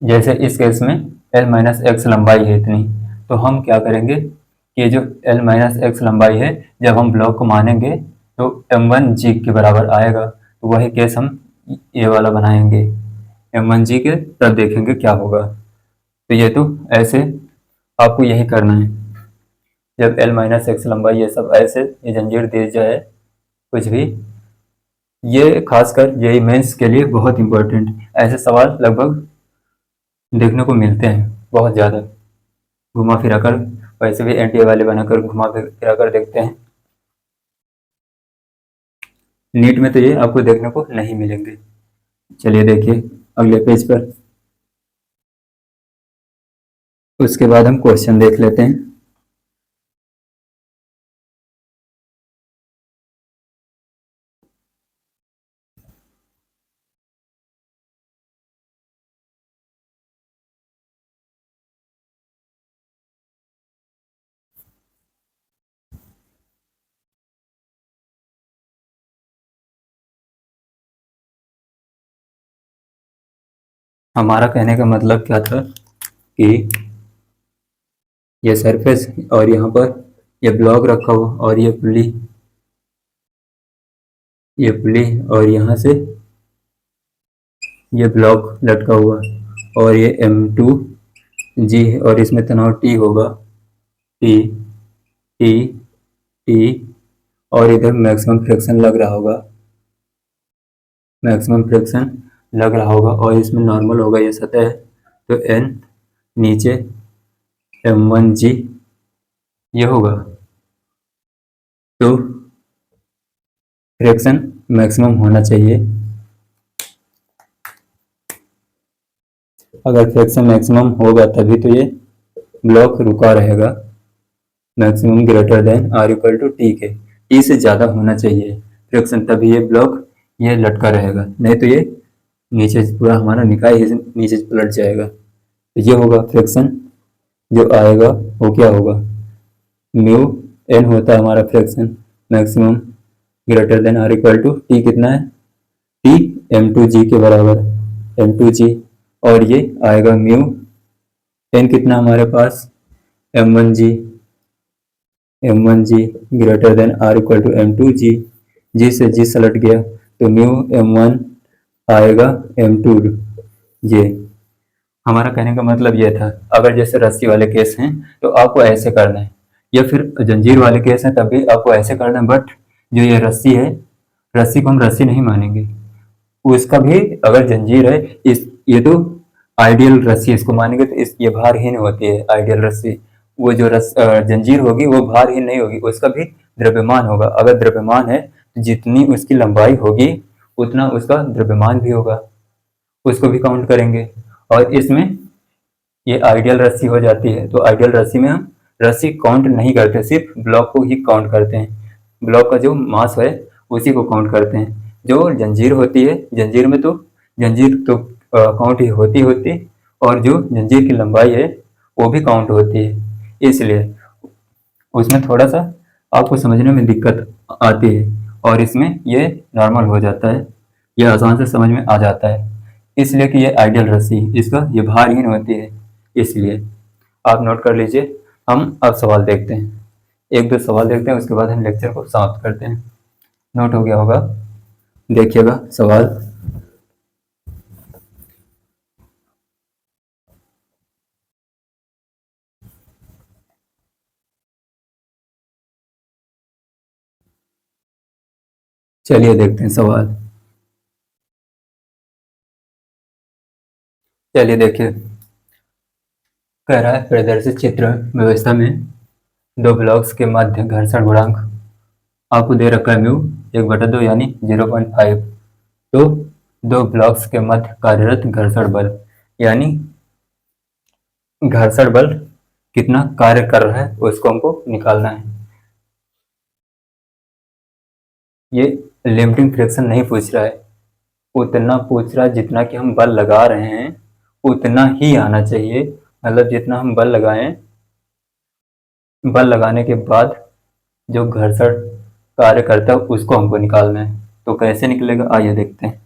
जैसे इस केस में l माइनस एक्स लंबाई है इतनी, तो हम क्या करेंगे कि ये जो l माइनस एक्स लंबाई है, जब हम ब्लॉक को मानेंगे तो m1g के बराबर आएगा, तो वही केस हम ये वाला बनाएंगे m1g के, तब देखेंगे क्या होगा। तो ये तो ऐसे आपको यही करना है, जब l माइनस एक्स लंबाई ये सब ऐसे ये जंजीर दी जाए कुछ भी, ये खासकर जेईई मेंस के लिए बहुत इंपॉर्टेंट, ऐसे सवाल लगभग देखने को मिलते हैं बहुत ज़्यादा, घुमा फिरा कर, वैसे भी एनटीए वाले बनाकर घुमा फिरा कर देखते हैं। नीट में तो ये आपको देखने को नहीं मिलेंगे। चलिए देखिए अगले पेज पर, उसके बाद हम क्वेश्चन देख लेते हैं। हमारा कहने का मतलब क्या था कि ये सरफेस और यहाँ पर ये ब्लॉक रखा हुआ, और ये पुली, ये पुली, और यहाँ से ये ब्लॉक लटका हुआ, और ये m2g है, और इसमें तनाव T होगा, T T T, और इधर मैक्सिमम फ्रिक्शन लग रहा होगा, मैक्सिमम फ्रिक्शन लग रहा होगा, और इसमें नॉर्मल होगा ये सतह, तो n नीचे m1g ये होगा, तो फ्रिक्शन मैक्सिमम होना चाहिए। अगर फ्रिक्शन मैक्सिमम होगा तभी तो ये ब्लॉक रुका रहेगा, maximum greater than or equal to T के, टी से ज़्यादा होना चाहिए फ्रिक्शन, तभी ये ब्लॉक ये लटका रहेगा, नहीं तो ये नीचे पूरा हमारा निकाय ही नीचे पलट जाएगा। तो ये होगा फ्रिक्शन जो आएगा, वो क्या होगा, म्यू एन होता है हमारा friction maximum greater than or equal to T, कितना है टी m2g के बराबर m2g, और ये आएगा म्यू n कितना हमारे पास m1g greater than or equal to m2g, G से जी सलट गया तो म्यू m1 आएगा m2, ये हमारा कहने का मतलब ये था। अगर जैसे रस्सी वाले केस हैं तो आपको ऐसे करना है, या फिर जंजीर वाले केस हैं तब भी आपको ऐसे करना है, बट जो ये रस्सी है, रस्सी को हम रस्सी नहीं मानेंगे, उसका भी अगर जंजीर है, इस ये तो आइडियल रस्सी इसको मानेंगे तो इस ये भारहीन होती है आइडियल रस्सी। वो जो जंजीर होगी वो भारहीन नहीं होगी, उसका भी द्रव्यमान होगा। अगर द्रव्यमान है तो जितनी उसकी लंबाई होगी उतना उसका द्रव्यमान भी होगा, उसको भी काउंट करेंगे। और इसमें ये आइडियल रस्सी हो जाती है, तो आइडियल रस्सी में हम रस्सी काउंट नहीं करते, सिर्फ ब्लॉक को ही काउंट करते हैं, ब्लॉक का जो मास है उसी को काउंट करते हैं। जो जंजीर होती है, जंजीर में तो जंजीर तो काउंट ही होती, और जो जंजीर की लंबाई है वो भी काउंट होती है, इसलिए उसमें थोड़ा सा आपको समझने में दिक्कत आती है, और इसमें ये नॉर्मल हो जाता है, ये आसान से समझ में आ जाता है, इसलिए कि ये आइडियल रस्सी इसका ये भारहीन होती है, इसलिए आप नोट कर लीजिए। हम अब सवाल देखते हैं, एक दो सवाल देखते हैं, उसके बाद हम लेक्चर को समाप्त करते हैं। नोट हो गया होगा, देखिएगा सवाल। चलिए देखते हैं सवाल। चलिए देखिए, कह रहा है प्रदर्शित चित्र व्यवस्था में दो ब्लॉक्स के मध्य घर्षण गुणांक आपको दे रखा है म्यू 1/2 यानी 0.5। तो दो ब्लॉक्स के मध्य कार्यरत घर्षण बल यानी घर्षण बल कितना कार्य कर रहा है उसको हमको निकालना है। ये लिमिटिंग फ्रिक्शन नहीं पूछ रहा है, उतना पूछ रहा है जितना कि हम बल लगा रहे हैं उतना ही आना चाहिए, मतलब जितना हम बल लगाएं, बल लगाने के बाद जो घर्षण कार्य करता है उसको हमको निकालना है। तो कैसे निकलेगा आइए देखते हैं।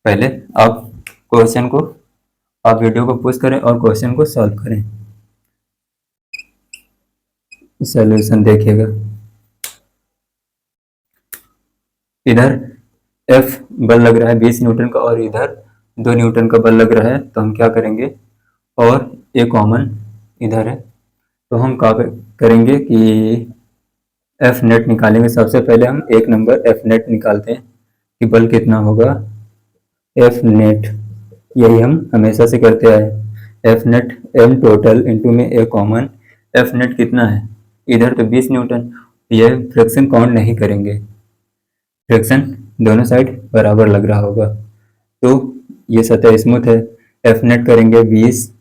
पहले आप क्वेश्चन को, आप वीडियो को पॉज करें और क्वेश्चन को सॉल्व करें, सॉल्यूशन देखिएगा। इधर F बल लग रहा है 20 न्यूटन का और इधर 2 न्यूटन का बल लग रहा है, तो हम क्या करेंगे, और एक कॉमन इधर है, तो हम क्या करेंगे कि F नेट निकालेंगे। सबसे पहले हम एक नंबर F नेट निकालते हैं कि बल कितना होगा, F नेट, यही हम हमेशा से करते आए। F net M total into में ए कॉमन, F नेट कितना है, इधर तो 20 न्यूटन, ये फ्रिक्शन काउंट नहीं करेंगे, फ्रिक्शन दोनों साइड बराबर लग रहा होगा, तो ये सतह स्मूथ है। F नेट करेंगे 20,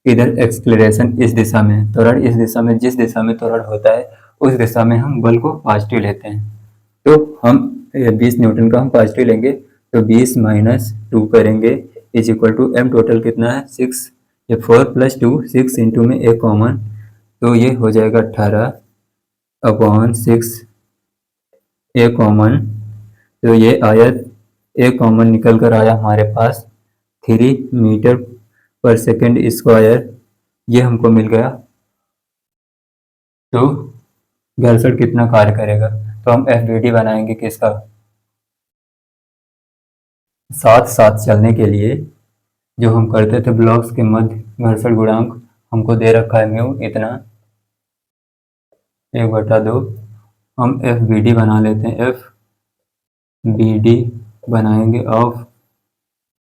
इधर एक्सलेरेशन इस दिशा में, त्वरण इस दिशा में, जिस दिशा में त्वरण होता है उस दिशा में हम बल को पॉजिटिव लेते हैं, तो हम 20 न्यूटन का हम पॉजिटिव लेंगे, तो 20 माइनस 2 करेंगे is equal to M total कितना है 6, ये 4 + 2 6 इंटू में ए कॉमन, तो ये हो जाएगा 18/6 ए कॉमन, तो ये आया ए कॉमन निकल कर आया हमारे पास 3 मीटर पर सेकेंड स्क्वायर, ये हमको मिल गया। तो घर्षण कितना कार्य करेगा, तो हम FBD बनाएंगे किसका, साथ साथ चलने के लिए जो हम करते थे ब्लॉक्स के मध्य घर्षण गुणांक हमको दे रखा है म्यू इतना 1/2, हम FBD बना लेते हैं, FBD बनाएंगे ऑफ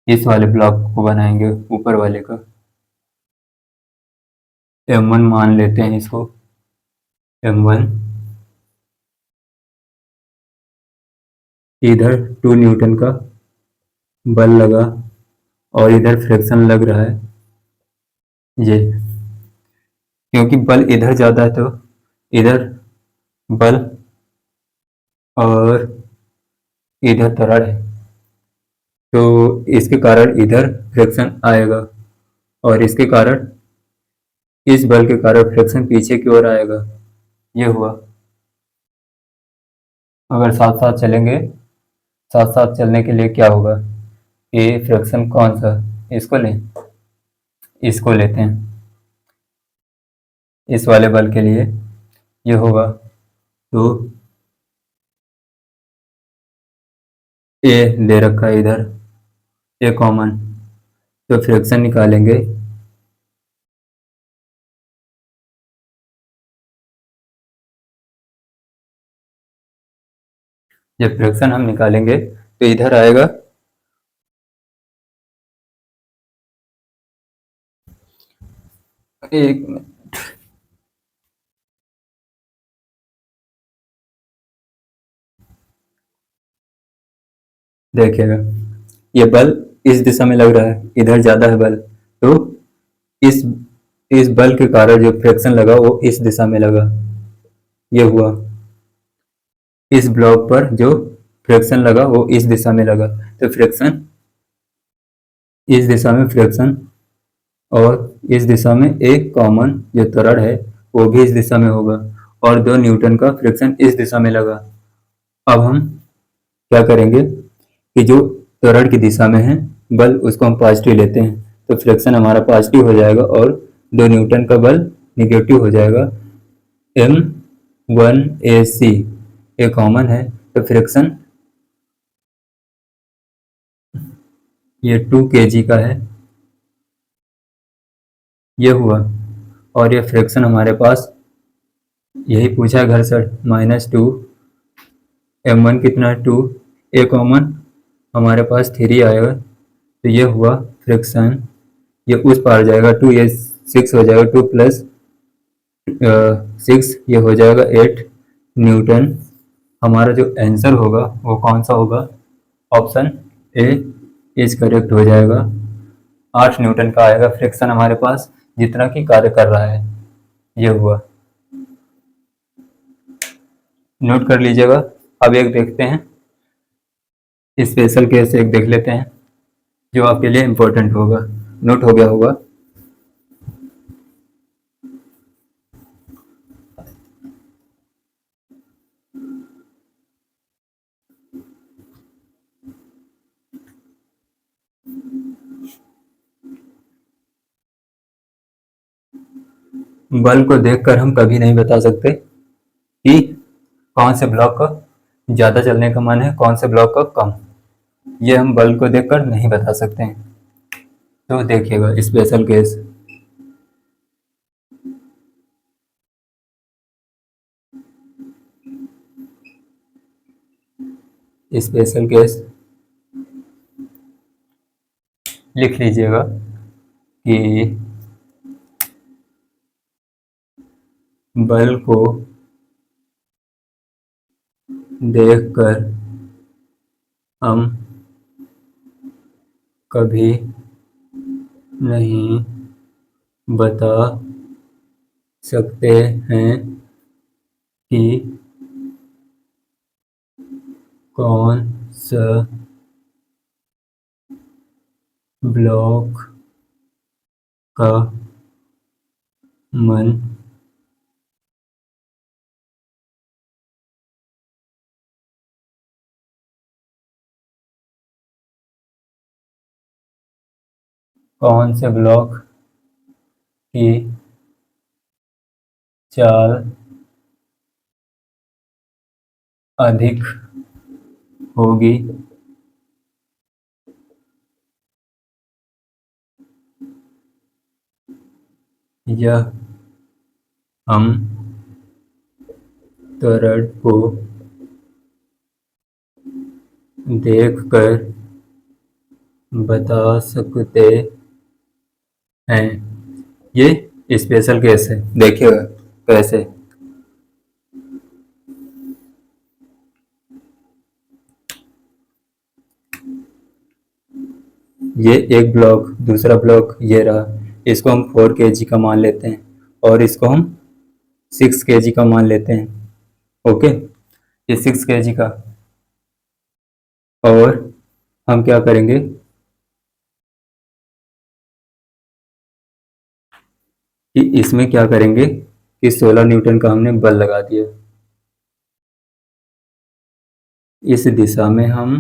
इस वाले ब्लॉक को बनाएंगे ऊपर वाले का, M1 मान लेते हैं इसको, M1 इधर 2 न्यूटन का बल लगा और इधर फ्रिक्शन लग रहा है, ये क्योंकि बल इधर ज़्यादा है तो इधर बल और इधर त्वरण है, तो इसके कारण इधर फ्रिक्शन आएगा और इसके कारण इस बल के कारण फ्रिक्शन पीछे की ओर आएगा, ये हुआ। अगर साथ साथ चलेंगे, साथ साथ चलने के लिए क्या होगा कि फ्रिक्शन कौन सा, इसको लें, इसको लेते हैं। इस वाले बल के लिए ये होगा तो ए दे रखा है इधर, ए कॉमन, तो फ्रिक्शन निकालेंगे। जब फ्रिक्शन हम निकालेंगे तो इधर आएगा एक मिनट, देखिएगा ये बल इस दिशा में लग रहा है, इधर ज्यादा है बल, तो इस इस बल के कारण जो फ्रिक्शन लगा वो इस दिशा में लगा, ये हुआ। इस ब्लॉक पर जो फ्रिक्शन लगा वो इस दिशा में लगा, तो फ्रिक्शन इस दिशा में फ्रिक्शन, और इस दिशा में एक कॉमन जो त्वरण है वो भी इस दिशा में होगा, और 2 न्यूटन का फ्रिक्शन इस दिशा में लगा। अब हम क्या करेंगे कि जो त्वरण की दिशा में है बल उसको हम पॉजिटिव लेते हैं, तो फ्रिक्शन हमारा पॉजिटिव हो जाएगा और 2 न्यूटन का बल निगेटिव हो जाएगा। M1AC ये कॉमन है, तो फ्रिक्शन ये 2 kg का है, ये हुआ। और ये फ्रिक्शन हमारे पास यही पूछा है घर्षण -2, M1 कितना है 2, ए कॉमन हमारे पास 3 आएगा, तो ये हुआ फ्रिक्शन। ये उस पार जाएगा 2, ये 6 हो जाएगा, 2 प्लस 6 ये हो जाएगा 8 न्यूटन। हमारा जो आंसर होगा वो कौन सा होगा, ऑप्शन ए इज करेक्ट हो जाएगा। 8 न्यूटन का आएगा फ्रिक्शन हमारे पास, जितना कि कार्य कर रहा है, ये हुआ। नोट कर लीजिएगा। अब एक देखते हैं स्पेशल केस, एक देख लेते हैं जो आपके लिए इंपॉर्टेंट होगा, नोट हो गया होगा। बल को देखकर हम कभी नहीं बता सकते कि कौन से ब्लॉक का ज्यादा चलने का मन है, कौन से ब्लॉक का कम, ये हम बल को देखकर नहीं बता सकते हैं। तो देखिएगा स्पेशल केस, स्पेशल केस लिख लीजिएगा कि बल को देखकर हम कभी नहीं बता सकते हैं कि कौन सा ब्लॉक का मन कौन से ब्लॉक की चाल अधिक होगी, यह हम त्वरण को देखकर बता सकते हैं। ये स्पेशल केस है, देखिएगा कैसे। ये एक ब्लॉक, दूसरा ब्लॉक ये रहा, इसको हम 4 kg का मान लेते हैं और इसको हम 6 kg का मान लेते हैं। ओके, ये 6 kg का, और हम क्या करेंगे कि इसमें क्या करेंगे कि 16 न्यूटन का हमने बल लगा दिया, इस दिशा में हम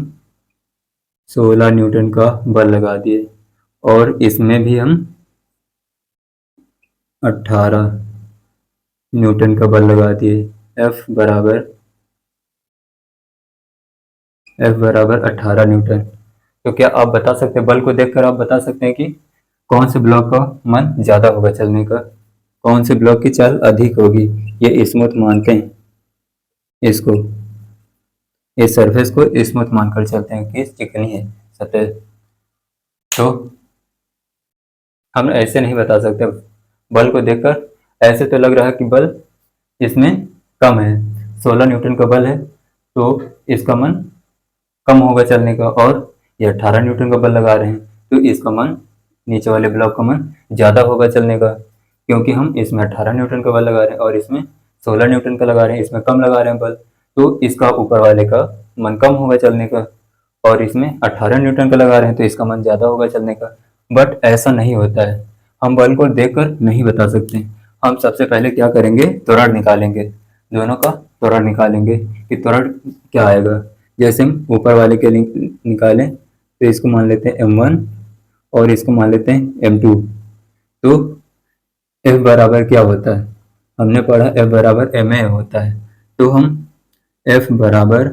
16 न्यूटन का बल लगा दिए और इसमें भी हम 18 न्यूटन का बल लगा दिए। F बराबर 18 न्यूटन। तो क्या आप बता सकते हैं, बल को देखकर आप बता सकते हैं कि कौन से ब्लॉक का मन ज़्यादा होगा चलने का, कौन से ब्लॉक की चाल अधिक होगी? ये स्मूथ मानते हैं इसको, इस सरफेस को स्मूथ मानकर चलते हैं कि चिकनी है सतह। तो हम ऐसे नहीं बता सकते बल को देखकर। ऐसे तो लग रहा है कि बल इसमें कम है, 16 न्यूटन का बल है तो इसका मन कम होगा चलने का, और ये 18 न्यूटन का बल लगा रहे हैं तो इसका मन, नीचे वाले ब्लॉक का मन ज़्यादा होगा चलने का, क्योंकि हम इसमें 18 न्यूटन का बल लगा रहे हैं और इसमें 16 न्यूटन का लगा रहे हैं, इसमें कम लगा रहे हैं बल, तो इसका ऊपर वाले का मन कम होगा चलने का, और इसमें 18 न्यूटन का लगा रहे हैं तो इसका मन ज़्यादा होगा चलने का। बट ऐसा नहीं होता है, हम बल को देखकर नहीं बता सकते। हम सबसे पहले क्या करेंगे, त्वरण निकालेंगे, दोनों का त्वरण निकालेंगे कि त्वरण क्या आएगा। जैसे हम ऊपर वाले के लिए निकालें तो इसको मान लेते हैं m1 और इसको मान लेते हैं m2। तो F बराबर क्या होता है, हमने पढ़ा F बराबर ma होता है, तो हम F बराबर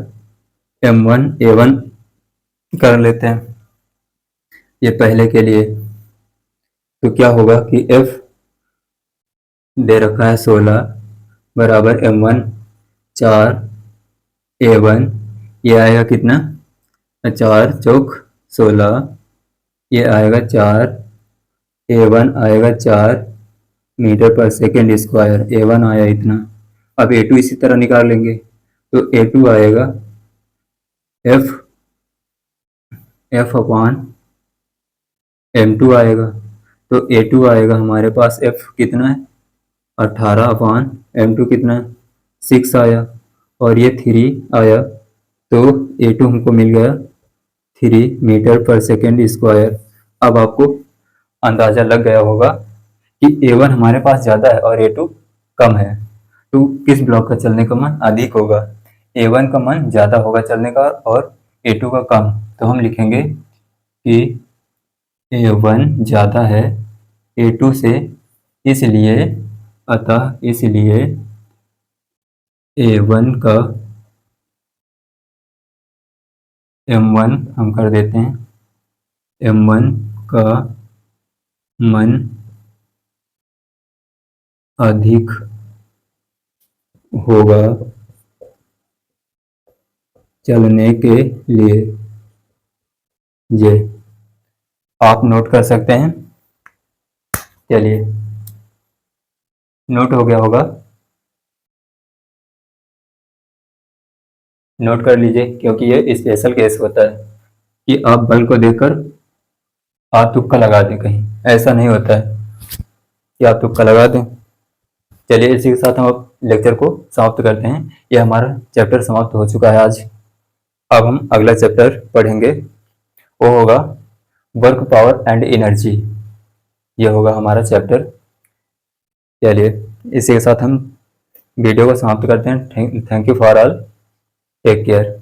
m1 a1 कर लेते हैं ये पहले के लिए। तो क्या होगा कि F दे रखा है 16 बराबर m1 4 a1, ये आएगा कितना, 4 चौक 16, ये आएगा 4, a1 आएगा 4 मीटर पर सेकेंड स्क्वायर, a1 आया इतना। अब a2 इसी तरह निकाल लेंगे तो a2 आएगा f अपान m2 आएगा, तो a2 आएगा हमारे पास f कितना है 18 अपान m2 कितना है 6 आया, और ये 3 आया, तो a2 हमको मिल गया 3 मीटर पर सेकेंड स्क्वायर। अब आपको अंदाज़ा लग गया होगा कि a1 हमारे पास ज़्यादा है और a2 कम है, तो किस ब्लॉक का चलने का मन अधिक होगा। a1 का मन ज़्यादा होगा चलने का और a2 का कम, तो हम लिखेंगे कि a1 ज़्यादा है a2 से, इसलिए a1 का m1 हम कर देते हैं m1 का मन अधिक होगा चलने के लिए। ये आप नोट कर सकते हैं, चलिए नोट हो गया होगा, नोट कर लीजिए, क्योंकि ये स्पेशल केस होता है कि आप बल को देखकर आप तुक्का लगा दें, कहीं ऐसा नहीं होता है कि आप तुक्का लगा दें। चलिए इसी के साथ हम अब लेक्चर को समाप्त करते हैं, ये हमारा चैप्टर समाप्त हो चुका है आज। अब हम अगला चैप्टर पढ़ेंगे, वो होगा वर्क पावर एंड एनर्जी, ये होगा हमारा चैप्टर। चलिए इसी के साथ हम वीडियो को समाप्त करते हैं। Thank you for all, take care.